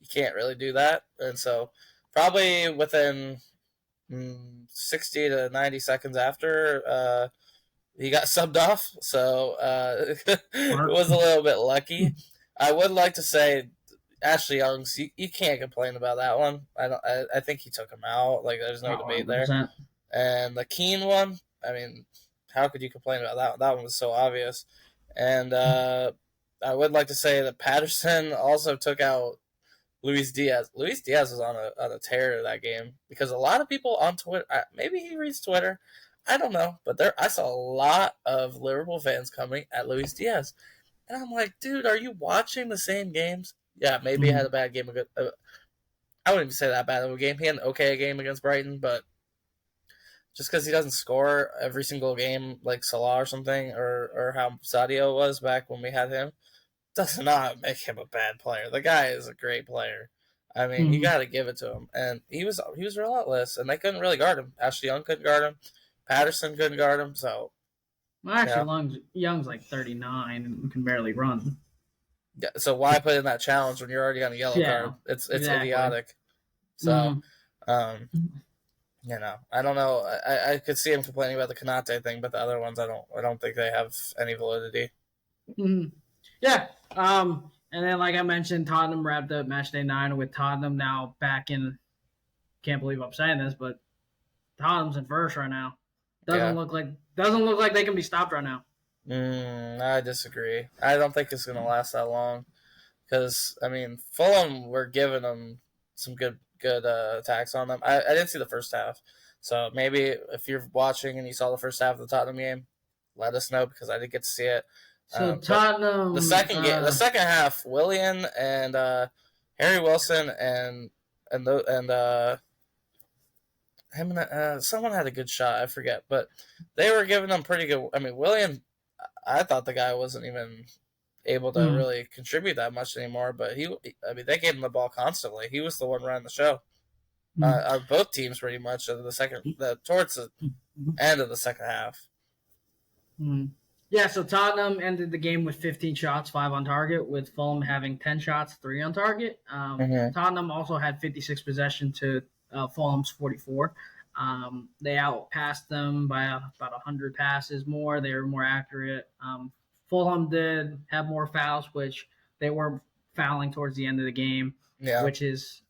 you can't really do that. And so, probably within 60 to 90 seconds after, he got subbed off. So it was a little bit lucky. I would like to say Ashley Young's. You can't complain about that one. I think he took him out. Like there's no debate 100%. there. And the Keane one. I mean, how could you complain about that? That one was so obvious. And I would like to say that Patterson also took out Luis Diaz. Luis Diaz was on a tear that game because a lot of people on Twitter. Maybe he reads Twitter. I don't know, but I saw a lot of Liverpool fans coming at Luis Diaz. And I'm like, dude, are you watching the same games? Yeah, maybe he had a bad game. I wouldn't even say that bad of a game. He had an okay game against Brighton, but just because he doesn't score every single game like Salah or something, or how Sadio was back when we had him, does not make him a bad player. The guy is a great player. I mean, you got to give it to him. And he was relentless, and they couldn't really guard him. Ashley Young couldn't guard him. Patterson couldn't guard him, so... Well, actually, Young's like 39 and can barely run. Yeah, so why put in that challenge when you're already on a yellow card? It's exactly idiotic. So, you know, I don't know. I could see him complaining about the Kanate thing, but the other ones, I don't think they have any validity. Yeah. And then, like I mentioned, Tottenham wrapped up match day 9 with Tottenham now back in. Can't believe I'm saying this, but Tottenham's in first right now. Doesn't look like they can be stopped right now. I disagree. I don't think it's going to last that long because I mean Fulham were giving them some good attacks on them. I didn't see the first half, so maybe if you're watching and you saw the first half of the Tottenham game, let us know because I didn't get to see it. So But Tottenham, the second half, Willian and Harry Wilson and him and someone had a good shot. I forget, but they were giving them pretty good. I mean, Willian, I thought the guy wasn't even able to mm, really contribute that much anymore. But they gave him the ball constantly. He was the one running the show. mm, Both teams pretty much towards the end of the second half. mm. Yeah, so Tottenham ended the game with 15 shots, 5 on target, with Fulham having 10 shots, 3 on target. Mm-hmm. Tottenham also had 56 possession to Fulham's 44. They outpassed them by about 100 passes more. They were more accurate. Fulham did have more fouls, which they were fouling towards the end of the game, Yeah, which is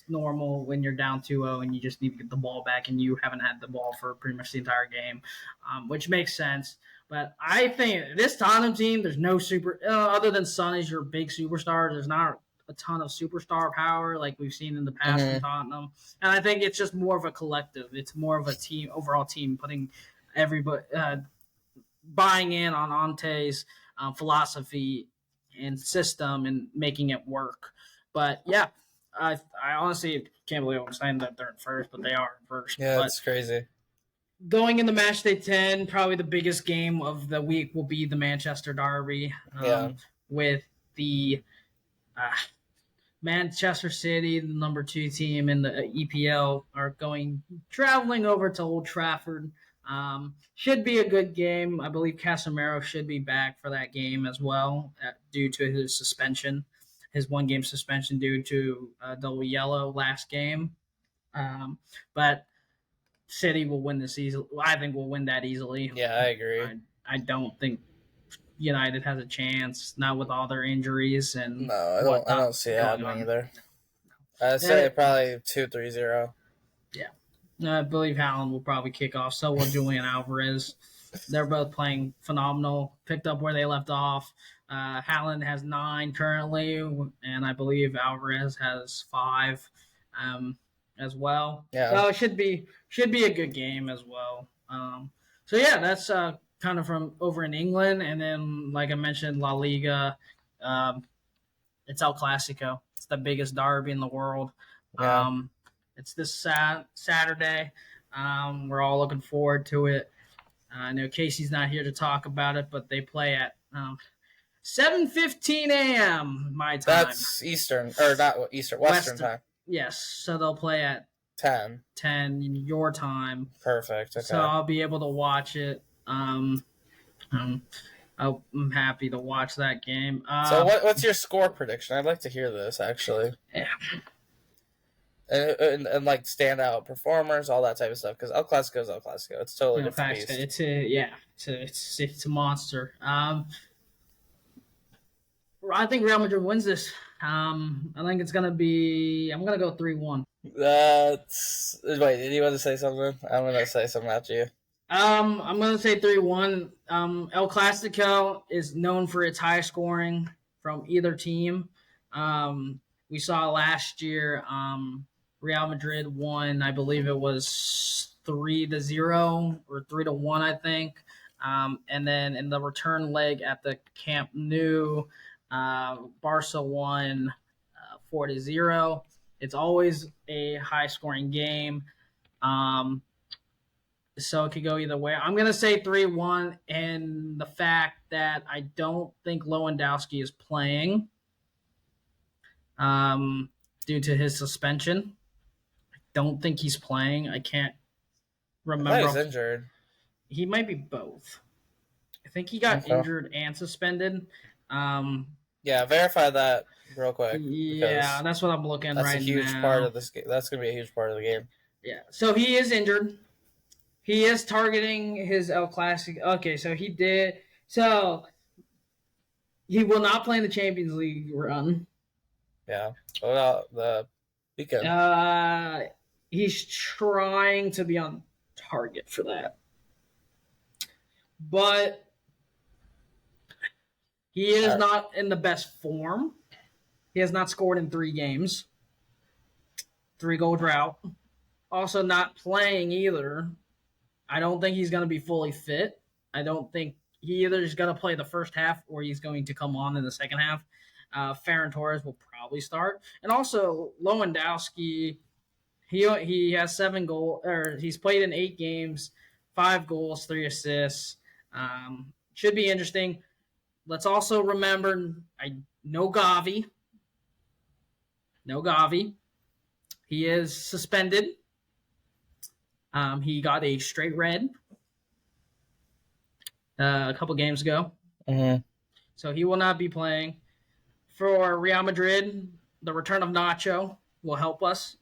normal when you're down 2-0 and you just need to get the ball back and you haven't had the ball for pretty much the entire game, which makes sense. But I think this Tottenham team, there's no super other than Son is your big superstar. There's not a ton of superstar power like we've seen in the past from mm-hmm. Tottenham, and I think it's just more of a collective. It's more of a team, overall team, putting everybody buying in on Ante's philosophy and system and making it work. But yeah, I honestly can't believe I'm saying that they're in first, but they are in first. Yeah, But it's crazy. going into match day 10, probably the biggest game of the week will be the Manchester Derby, Yeah, with the uh, Manchester City, the number 2 team in the EPL, are traveling over to Old Trafford. Should be a good game. I believe Casemiro should be back for that game as well, due to his suspension, his 1-game suspension due to double yellow last game. But City will win this easily. I think we'll win that easily. yeah, I agree. I don't think United has a chance, not with all their injuries and No, I don't see it happening on. either. I'd say probably 2-3-0. Yeah, I believe Haaland will probably kick off. So will Julian Alvarez. They're both playing phenomenal. Picked up where they left off. Haaland has 9 currently, and I believe Alvarez has 5 as well. Yeah. So it should be a good game as well. So yeah, that's kind of from over in England, and then like I mentioned, La Liga. It's El Clasico. It's the biggest derby in the world. Yeah. It's this Saturday. We're all looking forward to it. I know Casey's not here to talk about it, but they play at 7:15 a.m. my time. That's Eastern, or not Eastern, Western time. Yes, so they'll play at 10 your time. Perfect. Okay. So I'll be able to watch it. I'm happy to watch that game. So what's your score prediction? I'd like to hear this actually. Yeah. And like standout performers, all that type of stuff. Because El Clasico is El Clasico. It's totally different beast. It's a monster. I think Real Madrid wins this. I think it's gonna be. I'm gonna go 3-1. That's wait. Did you want to say something? I'm gonna say something after you. I'm gonna say 3-1. El Clasico is known for its high scoring from either team. We saw last year. Real Madrid won. I believe it was 3-0 or 3-1. I think. And then in the return leg at the Camp Nou, Barca won 4-0. It's always a high scoring game. So it could go either way. I'm going to say 3-1, and the fact that I don't think Lewandowski is playing due to his suspension. I don't think he's playing. I can't remember. He's injured. He might be both. I think he got injured and suspended. Yeah, verify that real quick. Yeah, that's what I'm looking right now. That's a huge part of this game. That's going to be a huge part of the game. Yeah, so he is injured. He is targeting his El Clasico. Okay, so he did. So he will not play in the Champions League run. Yeah. What about the weekend? He's trying to be on target for that. But he is not in the best form. He has not scored in 3 games. 3-goal drought. Also not playing either. I don't think he's going to be fully fit. I don't think he either is going to play the first half or he's going to come on in the second half. Ferran Torres will probably start, and also Lewandowski. He has 7 goals, or he's played in 8 games, 5 goals, 3 assists. Should be interesting. Let's also remember, I no Gavi. No Gavi. He is suspended. He got a straight red a couple games ago. Mm-hmm. So he will not be playing. For Real Madrid, the return of Nacho will help us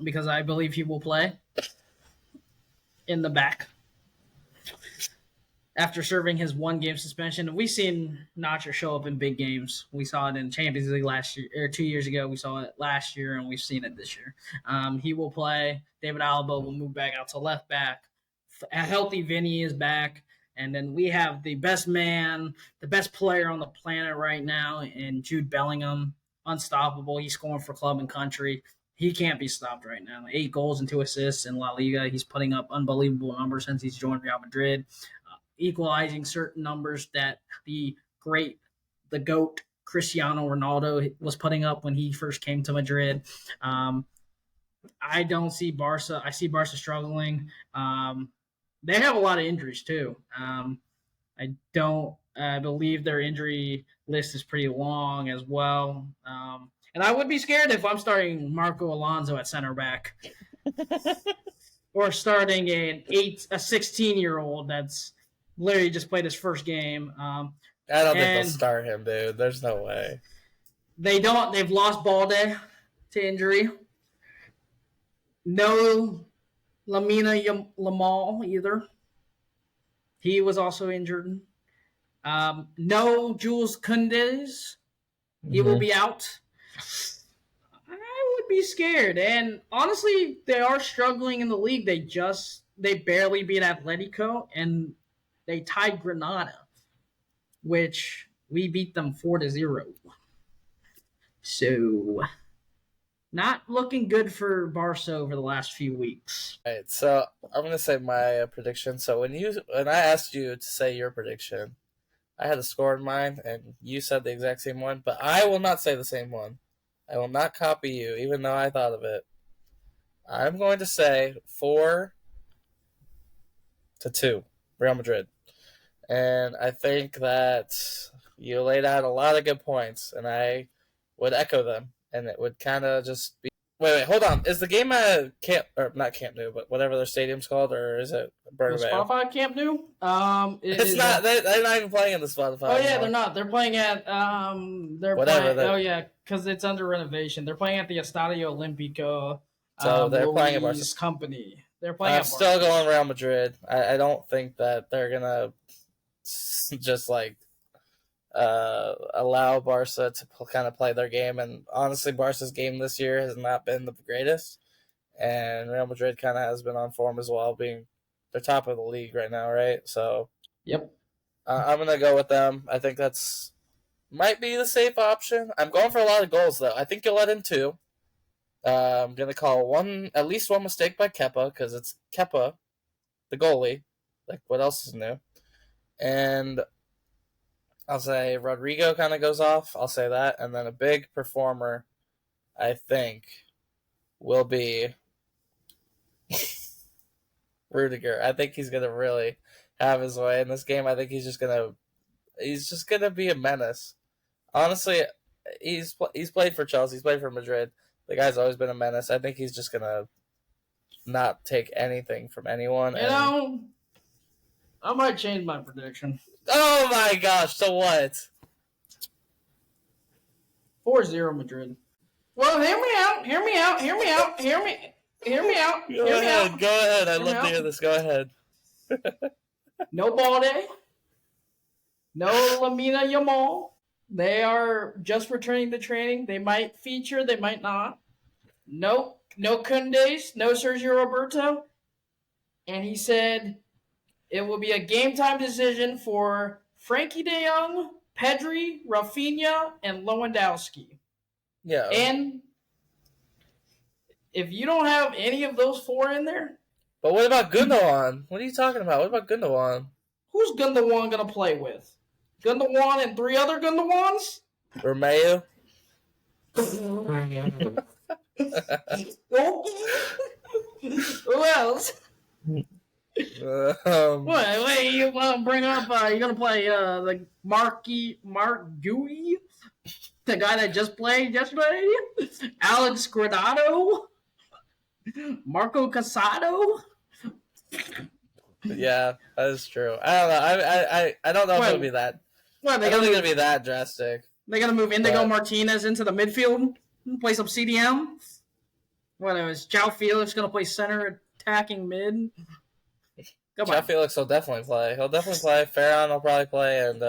because I believe he will play in the back after serving his 1 game suspension. We've seen Nacho show up in big games. We saw it in Champions League last year, or 2 years ago. We saw it last year, and we've seen it this year. He will play. David Alaba will move back out to left back. A healthy Vinny is back. And then we have the best man, the best player on the planet right now, in Jude Bellingham. Unstoppable. He's scoring for club and country. He can't be stopped right now. 8 goals and 2 assists in La Liga. He's putting up unbelievable numbers since he's joined Real Madrid, equalizing certain numbers that the GOAT, Cristiano Ronaldo was putting up when he first came to Madrid. I don't see Barca. I see Barca struggling. They have a lot of injuries too. I don't believe their injury list is pretty long as well. And I would be scared if I'm starting Marco Alonso at center back, or starting a 16-year-old that's literally just played his first game. I don't think they'll start him, dude. There's no way. They don't. They've lost Balde to injury. No Lamina Yamal either. He was also injured. No Jules Koundé. He will be out. I would be scared. And honestly, they are struggling in the league. They barely beat Atletico, and they tied Granada, which we beat them 4-0. So, not looking good for Barca over the last few weeks. All right, so I'm gonna say my prediction. So when I asked you to say your prediction, I had a score in mind, and you said the exact same one. But I will not say the same one. I will not copy you, even though I thought of it. I'm going to say 4-2, Real Madrid. And I think that you laid out a lot of good points, and I would echo them. And it would kind of just be... Wait, hold on. Is the game at not Camp Nou, but whatever their stadium's called, or is it Bernabeu? The Spotify Camp Nou? It's not. They're not even playing in the Spotify. Oh, yeah, they're not. They're playing at... Oh, yeah, because it's under renovation. They're playing at the Estadio Olímpico. So they're playing at Barcelona. Company. They're playing I'm still going Real Madrid. I don't think that they're going to just, allow Barca to kind of play their game. And honestly, Barca's game this year has not been the greatest. And Real Madrid kind of has been on form as well, being they're top of the league right now, right? So, yep. I'm going to go with them. I think that's might be the safe option. I'm going for a lot of goals, though. I think you'll let in 2. I'm going to call at least one mistake by Kepa, because it's Kepa, the goalie. What else is new? And I'll say Rodrigo kind of goes off. I'll say that. And then a big performer, I think, will be Rudiger. I think he's going to really have his way in this game. I think he's just going to be a menace. Honestly, he's played for Chelsea. He's played for Madrid. The guy's always been a menace. I think he's just going to not take anything from anyone. I might change my prediction. Oh my gosh, so what? 4-0 Madrid. Well, hear me out. Go ahead. I'd love to hear this. Go ahead. No Balde. No Lamina Yamal. They are just returning to training. They might feature, they might not. No Koundé, no Sergio Roberto. And he said it will be a game-time decision for Frankie de Jong, Pedri, Rafinha, and Lewandowski. Yeah. And if you don't have any of those 4 in there... But what about Gundogan? What are you talking about? What about Gundogan? Who's Gundogan going to play with? Gundogan and 3 other Gundawans? Romeo. Who else? Wait, you bring up, you're going to play the Mark Gui? The guy that just played yesterday? Alex Granado? Marco Casado? Yeah, that is true. I don't know. I don't know if it'll be that. What, I don't think it'll be that drastic. They're going to move Indigo Martinez into the midfield? Play some CDM? What, is João Felix going to play center attacking mid? João Felix will definitely play. He'll definitely play. Ferran will probably play. And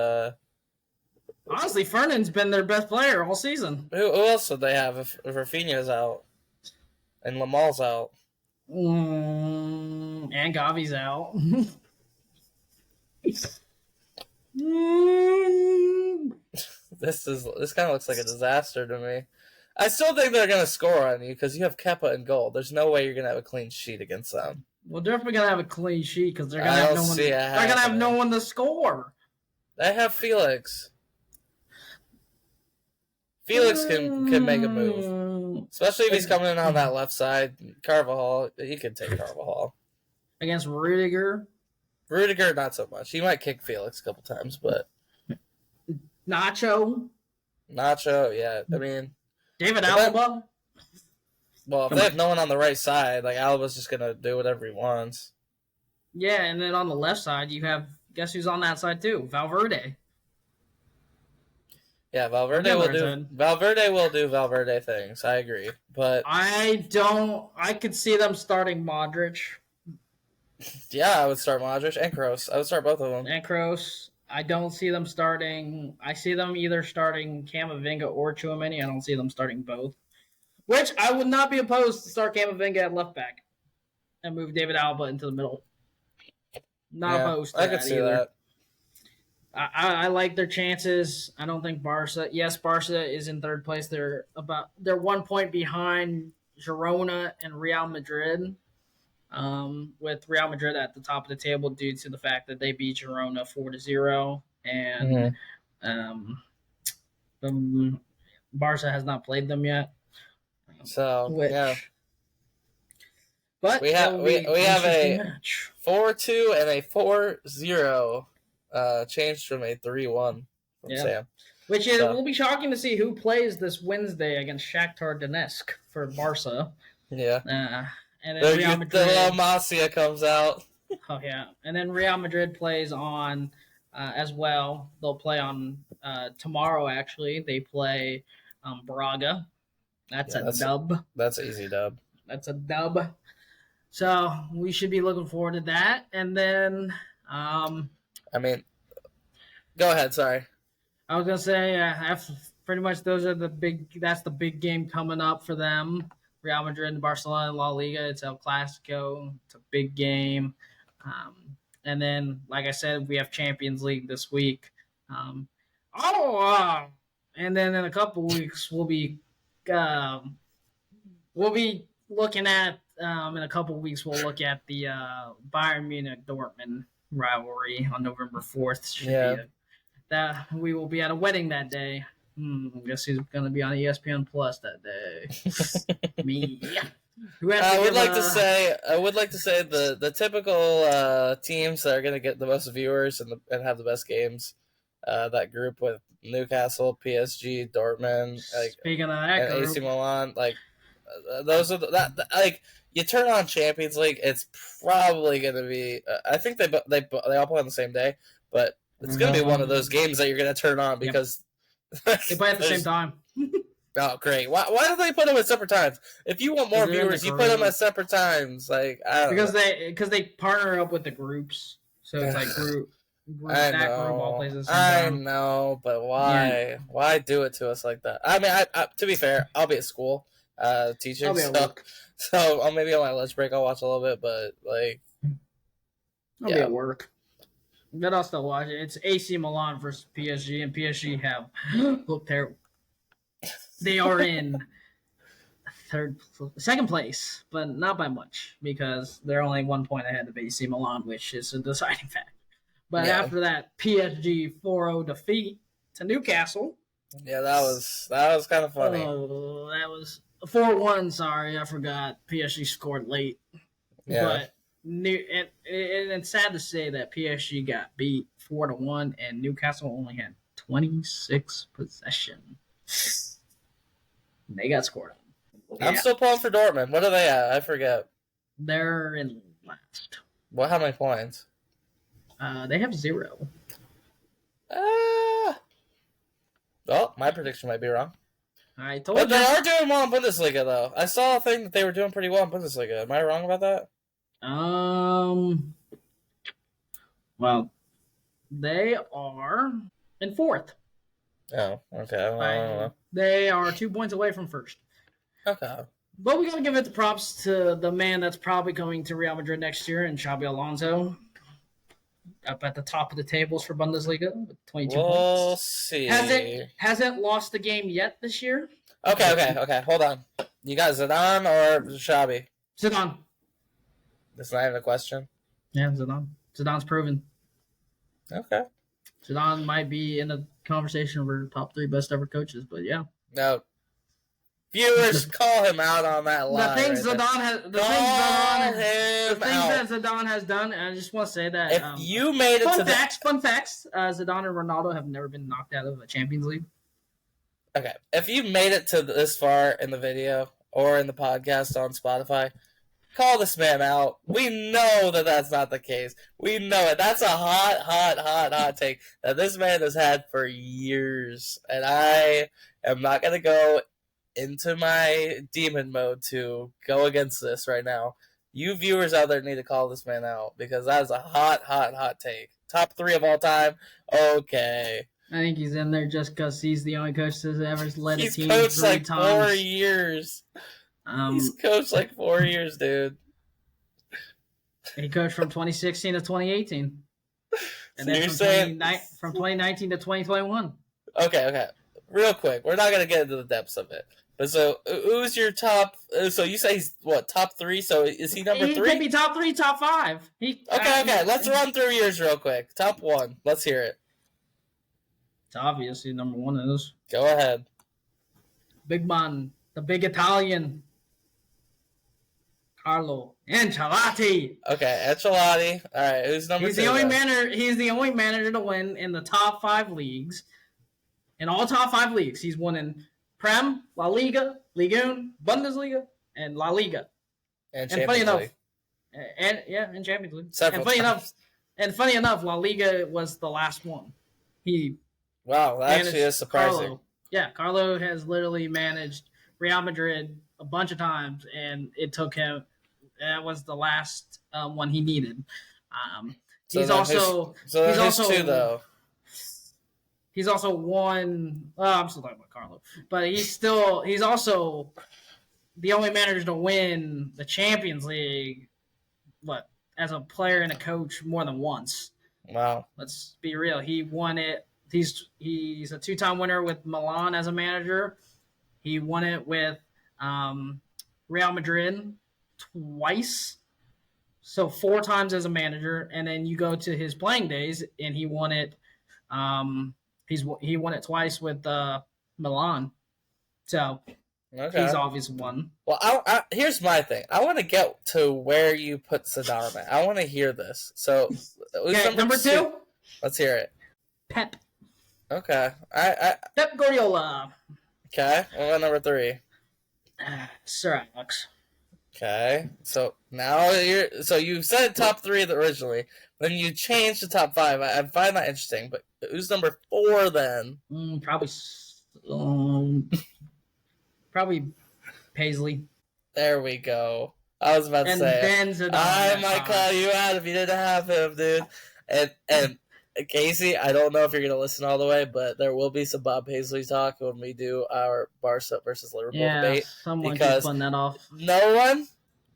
honestly, Fernand's been their best player all season. Who else would they have if Rafinha's out? And Lamal's out? And Gavi's out. This kind of looks like a disaster to me. I still think they're gonna score on you because you have Kepa in goal. There's no way you're gonna have a clean sheet against them. Well, they're definitely gonna have a clean sheet because they're gonna have no one. They're gonna have no one to score. They have Felix. Felix can make a move, especially if he's coming in on that left side. Carvajal, he can take Carvajal against Rudiger. Rudiger, not so much. He might kick Felix a couple times, but Nacho, yeah. I mean, David Alaba. Well, if they have no one on the right side, like Alba's just gonna do whatever he wants. Yeah, and then on the left side, you have guess who's on that side too? Valverde. Yeah, Valverde will do Valverde things. I agree, but I could see them starting Modric. Yeah, I would start Modric and Kroos. I would start both of them. And Kroos. I don't see them starting. I see them either starting Camavinga or Tchouaméni. I don't see them starting both. Which I would not be opposed to start Camavinga at left back and move David Alaba into the middle. Not opposed to that. I could see that. I like their chances. I don't think Barca. Yes, Barca is in third place. They're 1 point behind Girona and Real Madrid. With Real Madrid at the top of the table due to the fact that they beat Girona 4-0, and Barca has not played them yet. So yeah, but we have a 4-2 and a 4-0, changed from a 3-1 from Sam. Which will be shocking to see who plays this Wednesday against Shakhtar Donetsk for Barca. Yeah. And then Real Madrid. The La Masia comes out. Oh yeah, and then Real Madrid plays on as well. They'll play on tomorrow. Actually, they play Braga. That's a dub. That's an easy dub. That's a dub. So we should be looking forward to that. And then, I mean, go ahead. Sorry. I was gonna say, pretty much those are the big. That's the big game coming up for them. Real Madrid and Barcelona in La Liga. It's El Classico. It's a big game. And then, like I said, we have Champions League this week. And then in a couple weeks, we'll be looking at. In a couple weeks, we'll look at the Bayern Munich Dortmund rivalry on November 4th. That we will be at a wedding that day. Guess who's going to be on ESPN Plus that day? Me. I would like to say the typical teams that are going to get the most viewers and have the best games. That group with Newcastle, PSG, Dortmund, speaking of that and group, AC Milan, those are you turn on Champions League, it's probably going to be. I think they all play on the same day, but it's going to be one of those games that you're going to turn on because. They play at the same time. Oh, great! Why do they put them at separate times? If you want more viewers, you put them at separate times. Because they partner up with the groups, so it's like group that group all plays at the same time. I know, but why? Yeah. Why do it to us like that? I mean, I to be fair, I'll be at school teaching, I'll be at work. So maybe on my lunch break I'll watch a little bit, but I'll be at work. But I'll still watch it. It's AC Milan versus PSG, and PSG have looked terrible. They are in second place, but not by much because they're only 1 point ahead of AC Milan, which is a deciding fact. But Yeah. after that PSG 4-0 defeat to Newcastle. Yeah, that was kind of funny. Oh, that was 4-1. Sorry, I forgot. PSG scored late. Yeah. But and it's sad to say that PSG got beat 4-1, and Newcastle only had 26 possession. They got scored on. I'm still pulling for Dortmund. What are they at? I forget. They're in last. What? How many points? They have 0. Well, my prediction might be wrong. I told But you. they are doing well in Bundesliga, though. I saw a thing that they were doing pretty well in Bundesliga. Am I wrong about that? Well, they are in 4th. Oh, okay. I don't know. They are 2 points away from 1st. Okay. But we got to give it the props to the man that's probably coming to Real Madrid next year, and Xabi Alonso. Up at the top of the tables for Bundesliga with 22 points. We'll see. Hasn't lost a game yet this year. Okay. Hold on. You got Zidane or Xabi? Zidane. That's not even a question. Yeah, Zidane. Zidane's proven. Okay. Zidane might be in the conversation for top 3 best ever coaches, but yeah. No. Viewers, call him out on that line. The things that Zidane has done, and I just want to say that if you made it fun facts, Zidane and Ronaldo have never been knocked out of a Champions League. Okay, if you made it to this far in the video or in the podcast on Spotify, call this man out. We know that that's not the case. We know it. That's a hot take that this man has had for years, and I am not going to go into my demon mode to go against this right now. You viewers out there need to call this man out because that is a hot take. Top 3 of all time. Okay. I think he's in there just because he's the only coach that's ever led a team 3 times. He's coached like 4 years. He's coached like 4 years, dude. He coached from 2016 to 2018. And then from 2019 to 2021. Okay. Real quick. We're not going to get into the depths of it. But so, who's your top? So you say he's what, top 3? So is he number 3? He could be top 3, top 5. Okay. Let's run through yours real quick. Top 1. Let's hear it. It's obvious who number 1 is. Go ahead. Big man, the big Italian, Carlo Ancelotti. Okay, Ancelotti. All right, who's number 2? He's the only manager to win in the top 5 leagues. In all top 5 leagues, he's won in Prem, La Liga, Ligue 1, Bundesliga, and La Liga. And funny enough, and Champions League. And funny enough, La Liga was the last one. Wow, that actually is surprising. Carlo has literally managed Real Madrid a bunch of times, and it took him. That was the last one he needed. He's also 2 though. He's also won. I'm still talking about Carlo, but he's also the only manager to win the Champions League. What, as a player and a coach more than once? Wow. Let's be real. He won it. He's a 2-time winner with Milan as a manager. He won it with Real Madrid twice. So 4 times as a manager, and then you go to his playing days, and he won it. He won it twice with Milan, so he's obviously won. Well, here's my thing. I want to get to where you put Zidane at. I want to hear this. So, number 2. Let's hear it. Pep. Okay. Pep Guardiola. Okay. What about number 3? Sir Alex. Okay. So now you said top 3 originally, then you changed to top 5. I find that interesting. But who's number 4 then? Probably Paisley. There we go. I was about to say I might call you out if you didn't have him, dude. And Casey, I don't know if you're going to listen all the way, but there will be some Bob Paisley talk when we do our Barca versus Liverpool debate. Someone keeps putting that off. No one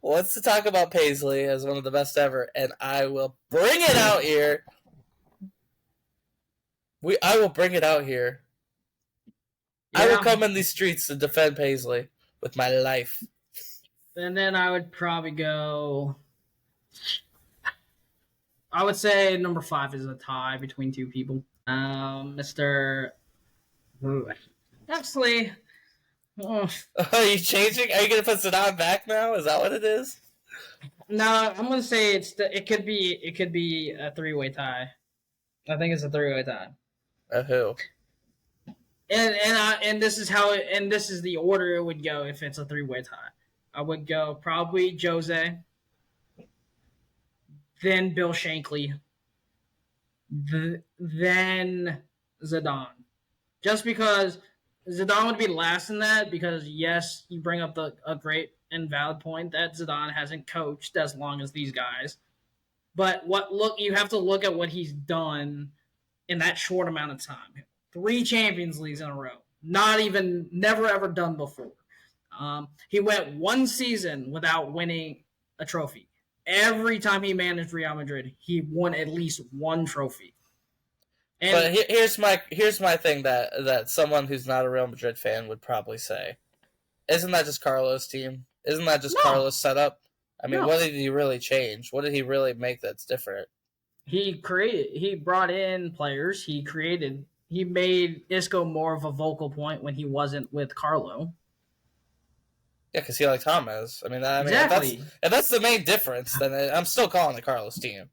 wants to talk about Paisley as one of the best ever, and I will bring it out here. I will bring it out here. Yeah. I will come in these streets to defend Paisley with my life. And then I would probably go... I would say number 5 is a tie between two people. Mr. Actually, oh, Are you changing? Are you gonna put Zidane back now? Is that what it is? no, I'm gonna say it could be a 3-way tie. I think it's a 3-way tie. Who? And this is how and this is the order it would go if it's a 3-way tie. I would go probably Jose, then Bill Shankly, then Zidane. Just because Zidane would be last in that, because yes, you bring up a great and valid point that Zidane hasn't coached as long as these guys. But you have to look at what he's done in that short amount of time. 3 Champions Leagues in a row. Never ever done before. He went one season without winning a trophy. Every time he managed Real Madrid, he won at least one trophy. And but here's my thing that someone who's not a Real Madrid fan would probably say. Isn't that just Carlos' team? Isn't that just Carlos' setup? I mean, what did he really change? What did he really make that's different? He brought in players. He made Isco more of a vocal point when he wasn't with Carlo. Yeah, because he liked James. Exactly. If that's the main difference, then I'm still calling it Carlos' team.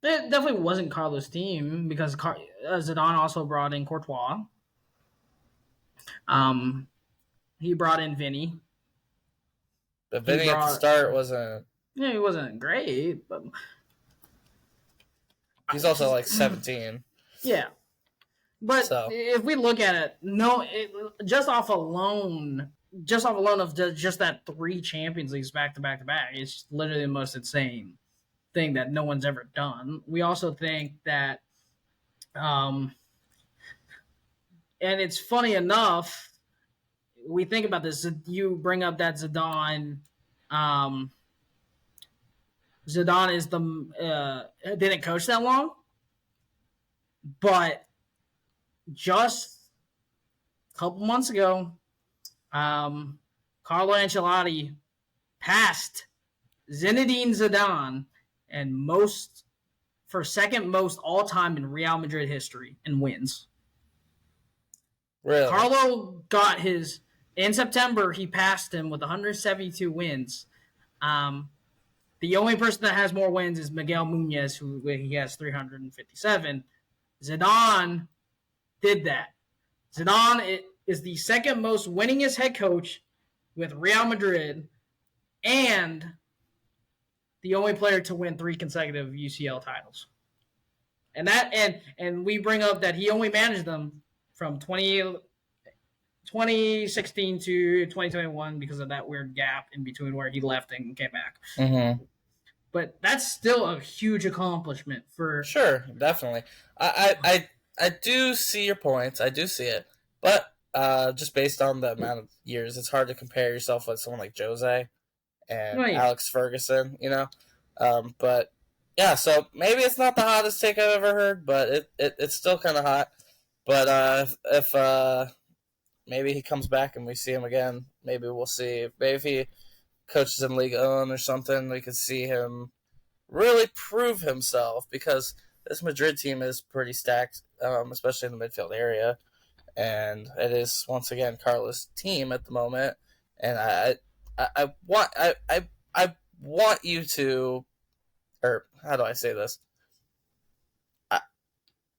It definitely wasn't Carlos' team because Zidane also brought in Courtois. He brought in Vinny. But Vinny at the start wasn't. Yeah, he wasn't great, but he's also like 17. Yeah, but if we look at it, just off alone of just that 3 Champions Leagues back to back to back, it's literally the most insane thing that no one's ever done. We also think that, and it's funny enough, we think about this. You bring up that Zidane. Zidane is didn't coach that long, but just a couple months ago, Carlo Ancelotti passed Zinedine Zidane and for second most all time in Real Madrid history in wins. Really? Carlo got in September. He passed him with 172 wins. The only person that has more wins is Miguel Muñoz, who he has 357. Zidane did that. Zidane is the second most winningest head coach with Real Madrid, and the only player to win 3 consecutive UCL titles. And we bring up that he only managed them from 2016 to 2021 because of that weird gap in between where he left and came back. Mm-hmm. But that's still a huge accomplishment for... Sure, definitely. I do see your points. I do see it. But just based on the amount of years, it's hard to compare yourself with someone like Jose and Alex Ferguson, you know? But, yeah, so maybe it's not the hottest take I've ever heard, but it's still kind of hot. But if maybe he comes back and we see him again, maybe we'll see. Maybe if he coaches in Ligue 1 or something, we could see him really prove himself, because this Madrid team is pretty stacked, especially in the midfield area. And it is, once again, Carlos' team at the moment. And I want you to, or how do I say this?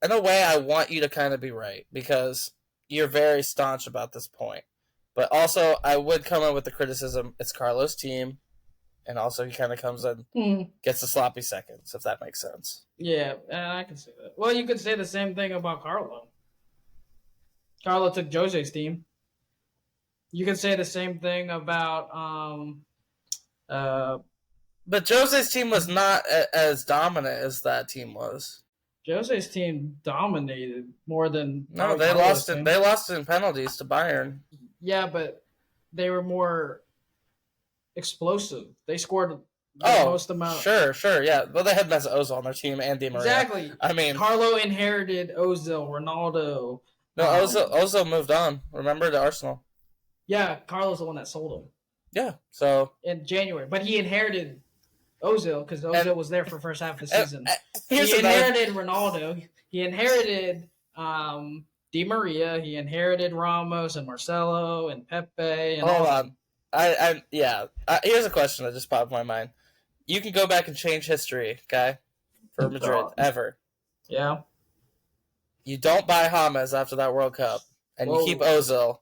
In a way, I want you to kind of be right, because you're very staunch about this point. But also, I would come in with the criticism, it's Carlos' team, and also he kind of comes in, gets the sloppy seconds, if that makes sense. Yeah, I can say that. Well, you could say the same thing about Carlo. Carlo took Jose's team. You can say the same thing about... But Jose's team was not as dominant as that team was. Jose's team dominated more than... No, they lost in penalties to Bayern. Yeah, but they were more explosive. They scored the most amount. Sure, yeah. Well, they had Mesut Ozil on their team and Di Maria. Exactly. I mean, Carlo inherited Ozil, Ronaldo. No, Ozil moved on. Remember, to Arsenal. Yeah, Carlo's the one that sold him. Yeah, so in January, but he inherited Ozil, because Ozil was there for the first half of the season. Here's He inherited Ronaldo. He inherited Di Maria. He inherited Ramos and Marcelo and Pepe and Hold on. Here's a question that just popped in my mind. You can go back and change history, okay, for Madrid, ever. Yeah. You don't buy James after that World Cup, and you keep Ozil,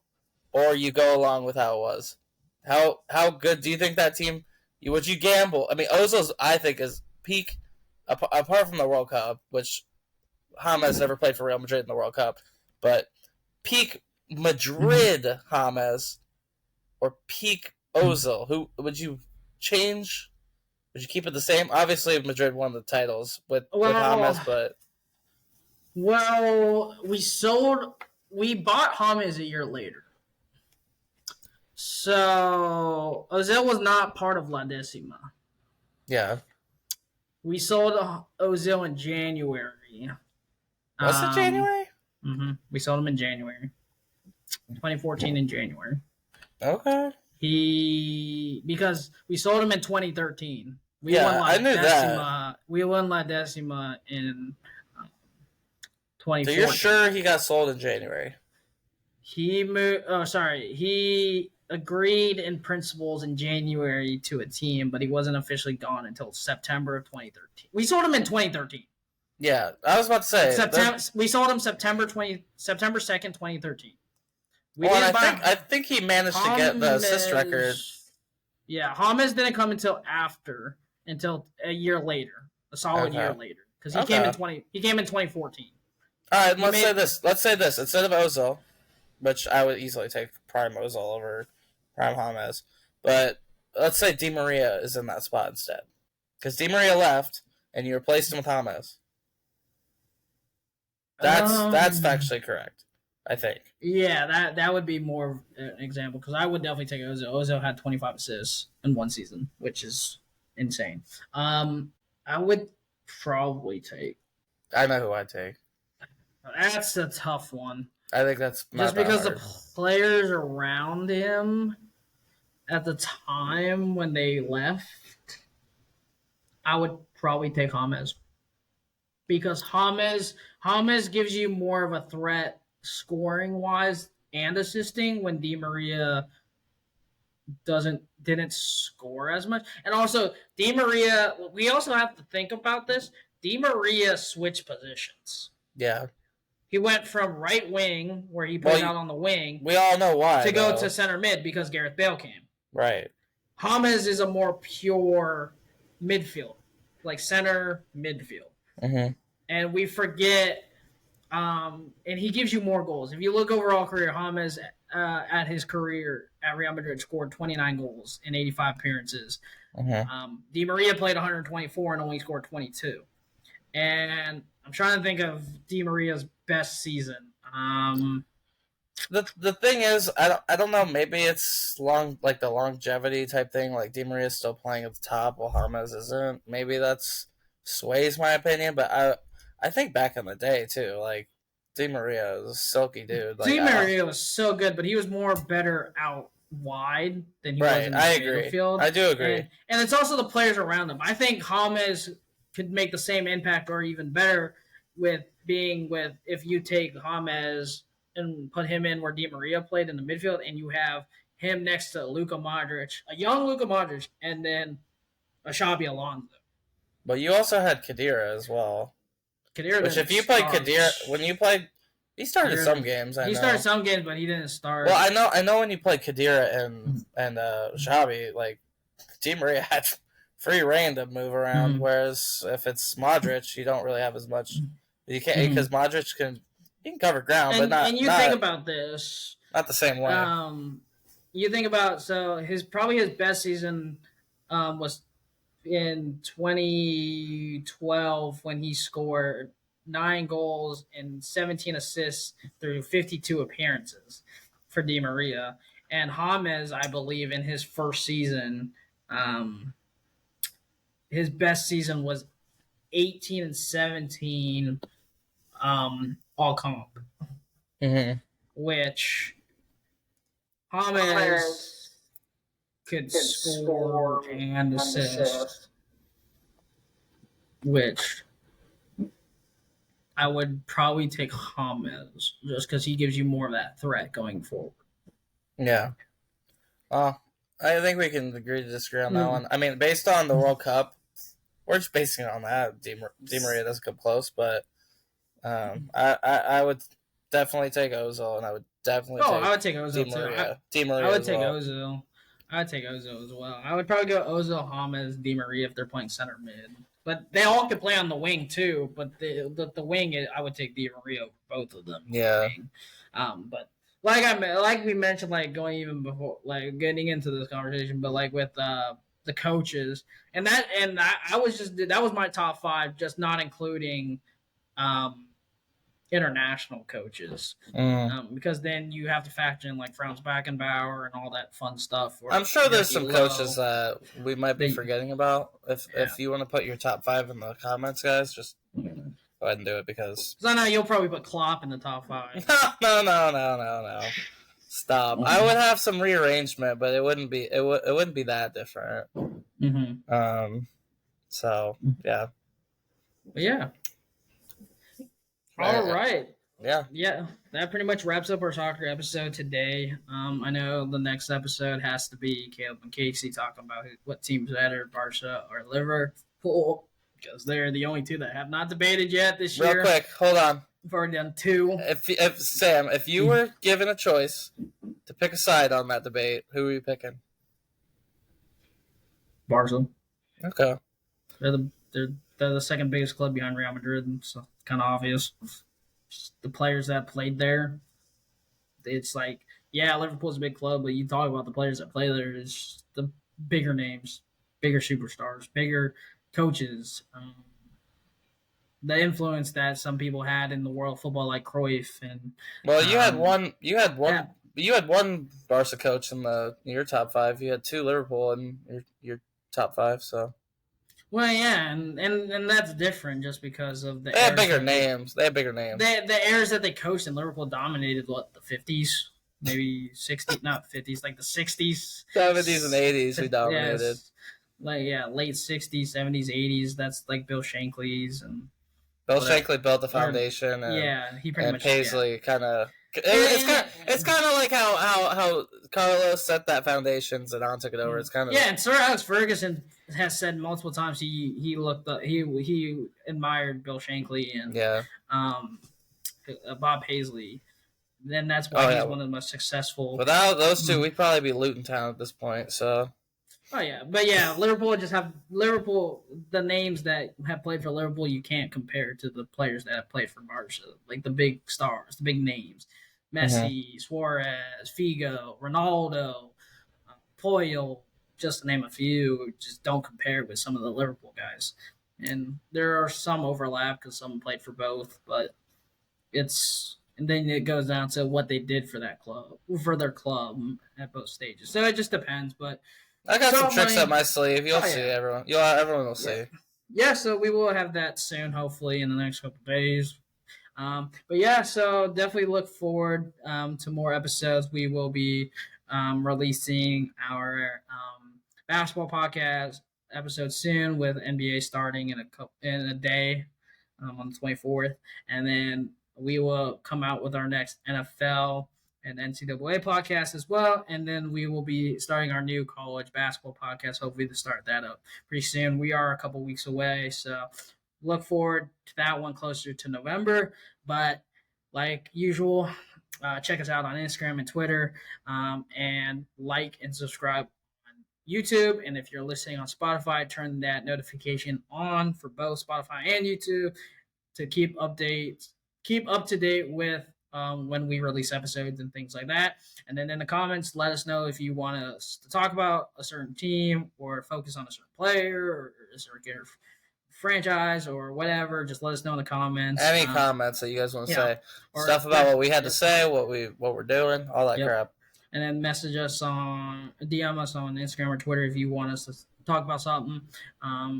or you go along with how it was. How good do you think that team? Would you gamble? I mean, Ozil's, I think, is peak, apart from the World Cup, which James never played for Real Madrid in the World Cup, but peak Madrid James or peak Ozil, who would you change? Would you keep it the same? Obviously, Madrid won the titles with James, but we bought James a year later. So Ozil was not part of La Decima. Yeah. We sold Ozil in January. Was it January? Mm-hmm. We sold him in January. 2014 in January. Okay. Because we sold him in 2013. I knew that. We won La Decima in 2014. So you're sure he got sold in January? He agreed in principles in January to a team, but he wasn't officially gone until September of 2013. We sold him in 2013. Yeah, I was about to say. We sold him September 2nd, 2013. I think he managed to get the assist record. Yeah, James didn't come until a year later, a solid year later, because he came in 2014. All right, let's say this instead of Ozil, which I would easily take prime Ozil over prime James, but let's say Di Maria is in that spot instead, because Di Maria left and you replaced him with James. That's factually correct, I think. Yeah, that would be more of an example, because I would definitely take Ozil. Ozil had 25 assists in one season, which is insane. I would probably take. I know who I'd take. That's a tough one. I think that's just because the players around him at the time when they left, I would probably take James, because James gives you more of a threat scoring wise and assisting when Di Maria didn't score as much. And also Di Maria, we also have to think about this. Di Maria switched positions. Yeah. He went from right wing, where he played out on the wing. We all know why. To go to center mid because Gareth Bale came. Right. James is a more pure midfield, like center midfield. Mm-hmm. And we forget, and he gives you more goals. If you look overall career, James at his career at Real Madrid scored 29 goals in 85 appearances. Mm-hmm. Di Maria played 124 and only scored 22. And I'm trying to think of Di Maria's best season. The thing is, I don't know. Maybe it's the longevity type thing. Like Di Maria's still playing at the top while James isn't. Maybe that's sways my opinion. But I think back in the day too, like Di Maria was a silky dude. Like, Di Maria was so good, but he was better out wide than he was in the midfield. I do agree. And it's also the players around him. I think James could make the same impact or even better if you take James and put him in where Di Maria played in the midfield, and you have him next to Luka Modric, a young Luka Modric, and then a Xabi Alonso. But you also had Khedira as well. Which if you played Khedira, when you played, he started some games. He started some games, but he didn't start. Well, I know when you played Khedira and Xabi, like Di Maria had free reign to move around, whereas if it's Modric, you don't really have as much. You can't because Modric can cover ground, but not. And you think about this, not the same way. You think about his best season was in 2012 when he scored 9 goals and 17 assists through 52 appearances for Di Maria. And James, I believe, in his first season, his best season was 18 and 17 all comp. Mm-hmm. Which James could score and assist. which I would probably take James just because he gives you more of that threat going forward. Yeah. Well, I think we can agree to disagree on that Mm. one. I mean, based on the World Cup, we're just basing it on that. Di Maria doesn't come close, but I would definitely take Ozil, and I would definitely take I would take Ozil Di too. Maria. Di Maria I would as take well. Ozil. I would take Ozil as well. I would probably go Ozil, James, Di Maria if they're playing center mid. But they all could play on the wing too. But the wing, I would take Di Maria over both of them. Yeah. But like we mentioned, like going even before, like getting into this conversation, but like with the coaches I was just that was my top five, just not including um, international coaches, Mm. because then you have to factor in like Franz Beckenbauer and all that fun stuff. Or I'm sure there's some Lowe. coaches that we might be They- forgetting about. If Yeah. you want to put your top five in the comments, guys, just go ahead and do it because So I know you'll probably put Klopp in the top five. no. Stop. I would have some rearrangement, but it wouldn't be it wouldn't be that different. Mm-hmm. So yeah. But yeah. All right. Yeah. Yeah, that pretty much wraps up our soccer episode today. I know the next episode has to be Caleb and Casey talking about what team's better, Barca or Liverpool, because they're the only two that have not debated yet this year. Real quick, hold on. We've already done two. If Sam, if you were given a choice to pick a side on that debate, who are you picking? Barca. Okay. They're the second biggest club behind Real Madrid, so it's kind of obvious. Just the players that played there, it's like, yeah, Liverpool's a big club, but you talk about the players that play there, is the bigger names, bigger superstars, bigger coaches. The influence that some people had in the world of football, like Cruyff, and well, you had one Barca coach in your top five. You had two Liverpool in your top five. So well, yeah, and that's different just because of the. They have bigger names. The eras that they coached in Liverpool dominated what, the 50s, maybe 60s, not 50s, like the 60s, 70s, and 80s. We dominated. Yes. Like late 60s, 70s, 80s. That's like Bill Shankly's and. Bill Shankly built the foundation, and he pretty much Paisley kind of. It's kind of like how Carlos set that foundation, Zidane took it over. It's kind of and Sir Alex Ferguson has said multiple times he admired Bill Shankly and Bob Paisley. Then that's why he's one of the most successful. Without those two, we'd probably be Luton Town at this point. So. Oh yeah, but yeah, Liverpool the names that have played for Liverpool, you can't compare to the players that have played for Barca, like the big stars, the big names, Messi, Suarez, Figo, Ronaldo, Puyol, just to name a few. Just don't compare with some of the Liverpool guys, and there are some overlap because some played for both, but and then it goes down to what they did for their club at both stages. So it just depends, but. I got some tricks up my sleeve. You'll see everyone. Everyone will see. Yeah, so we will have that soon, hopefully in the next couple of days. But yeah, so definitely look forward to more episodes. We will be releasing our basketball podcast episode soon, with NBA starting in a day on the 24th, and then we will come out with our next NFL and NCAA podcast as well, and then we will be starting our new college basketball podcast, hopefully to start that up pretty soon. We are a couple weeks away, so look forward to that one closer to November. But like usual, check us out on Instagram and Twitter, and like and subscribe on YouTube. And if you're listening on Spotify, turn that notification on for both Spotify and YouTube to keep up to date with when we release episodes and things like that. And then in the comments, let us know if you want us to talk about a certain team or focus on a certain player or a certain franchise or whatever. Just let us know in the comments. Any comments that you guys want to say. Stuff about what we had to say, what we're doing, all that crap. And then DM us on Instagram or Twitter if you want us to talk about something,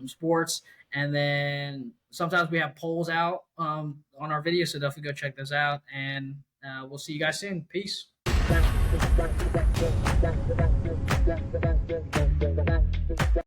sports. And then sometimes we have polls out on our videos, so definitely go check those out. And we'll see you guys soon. Peace.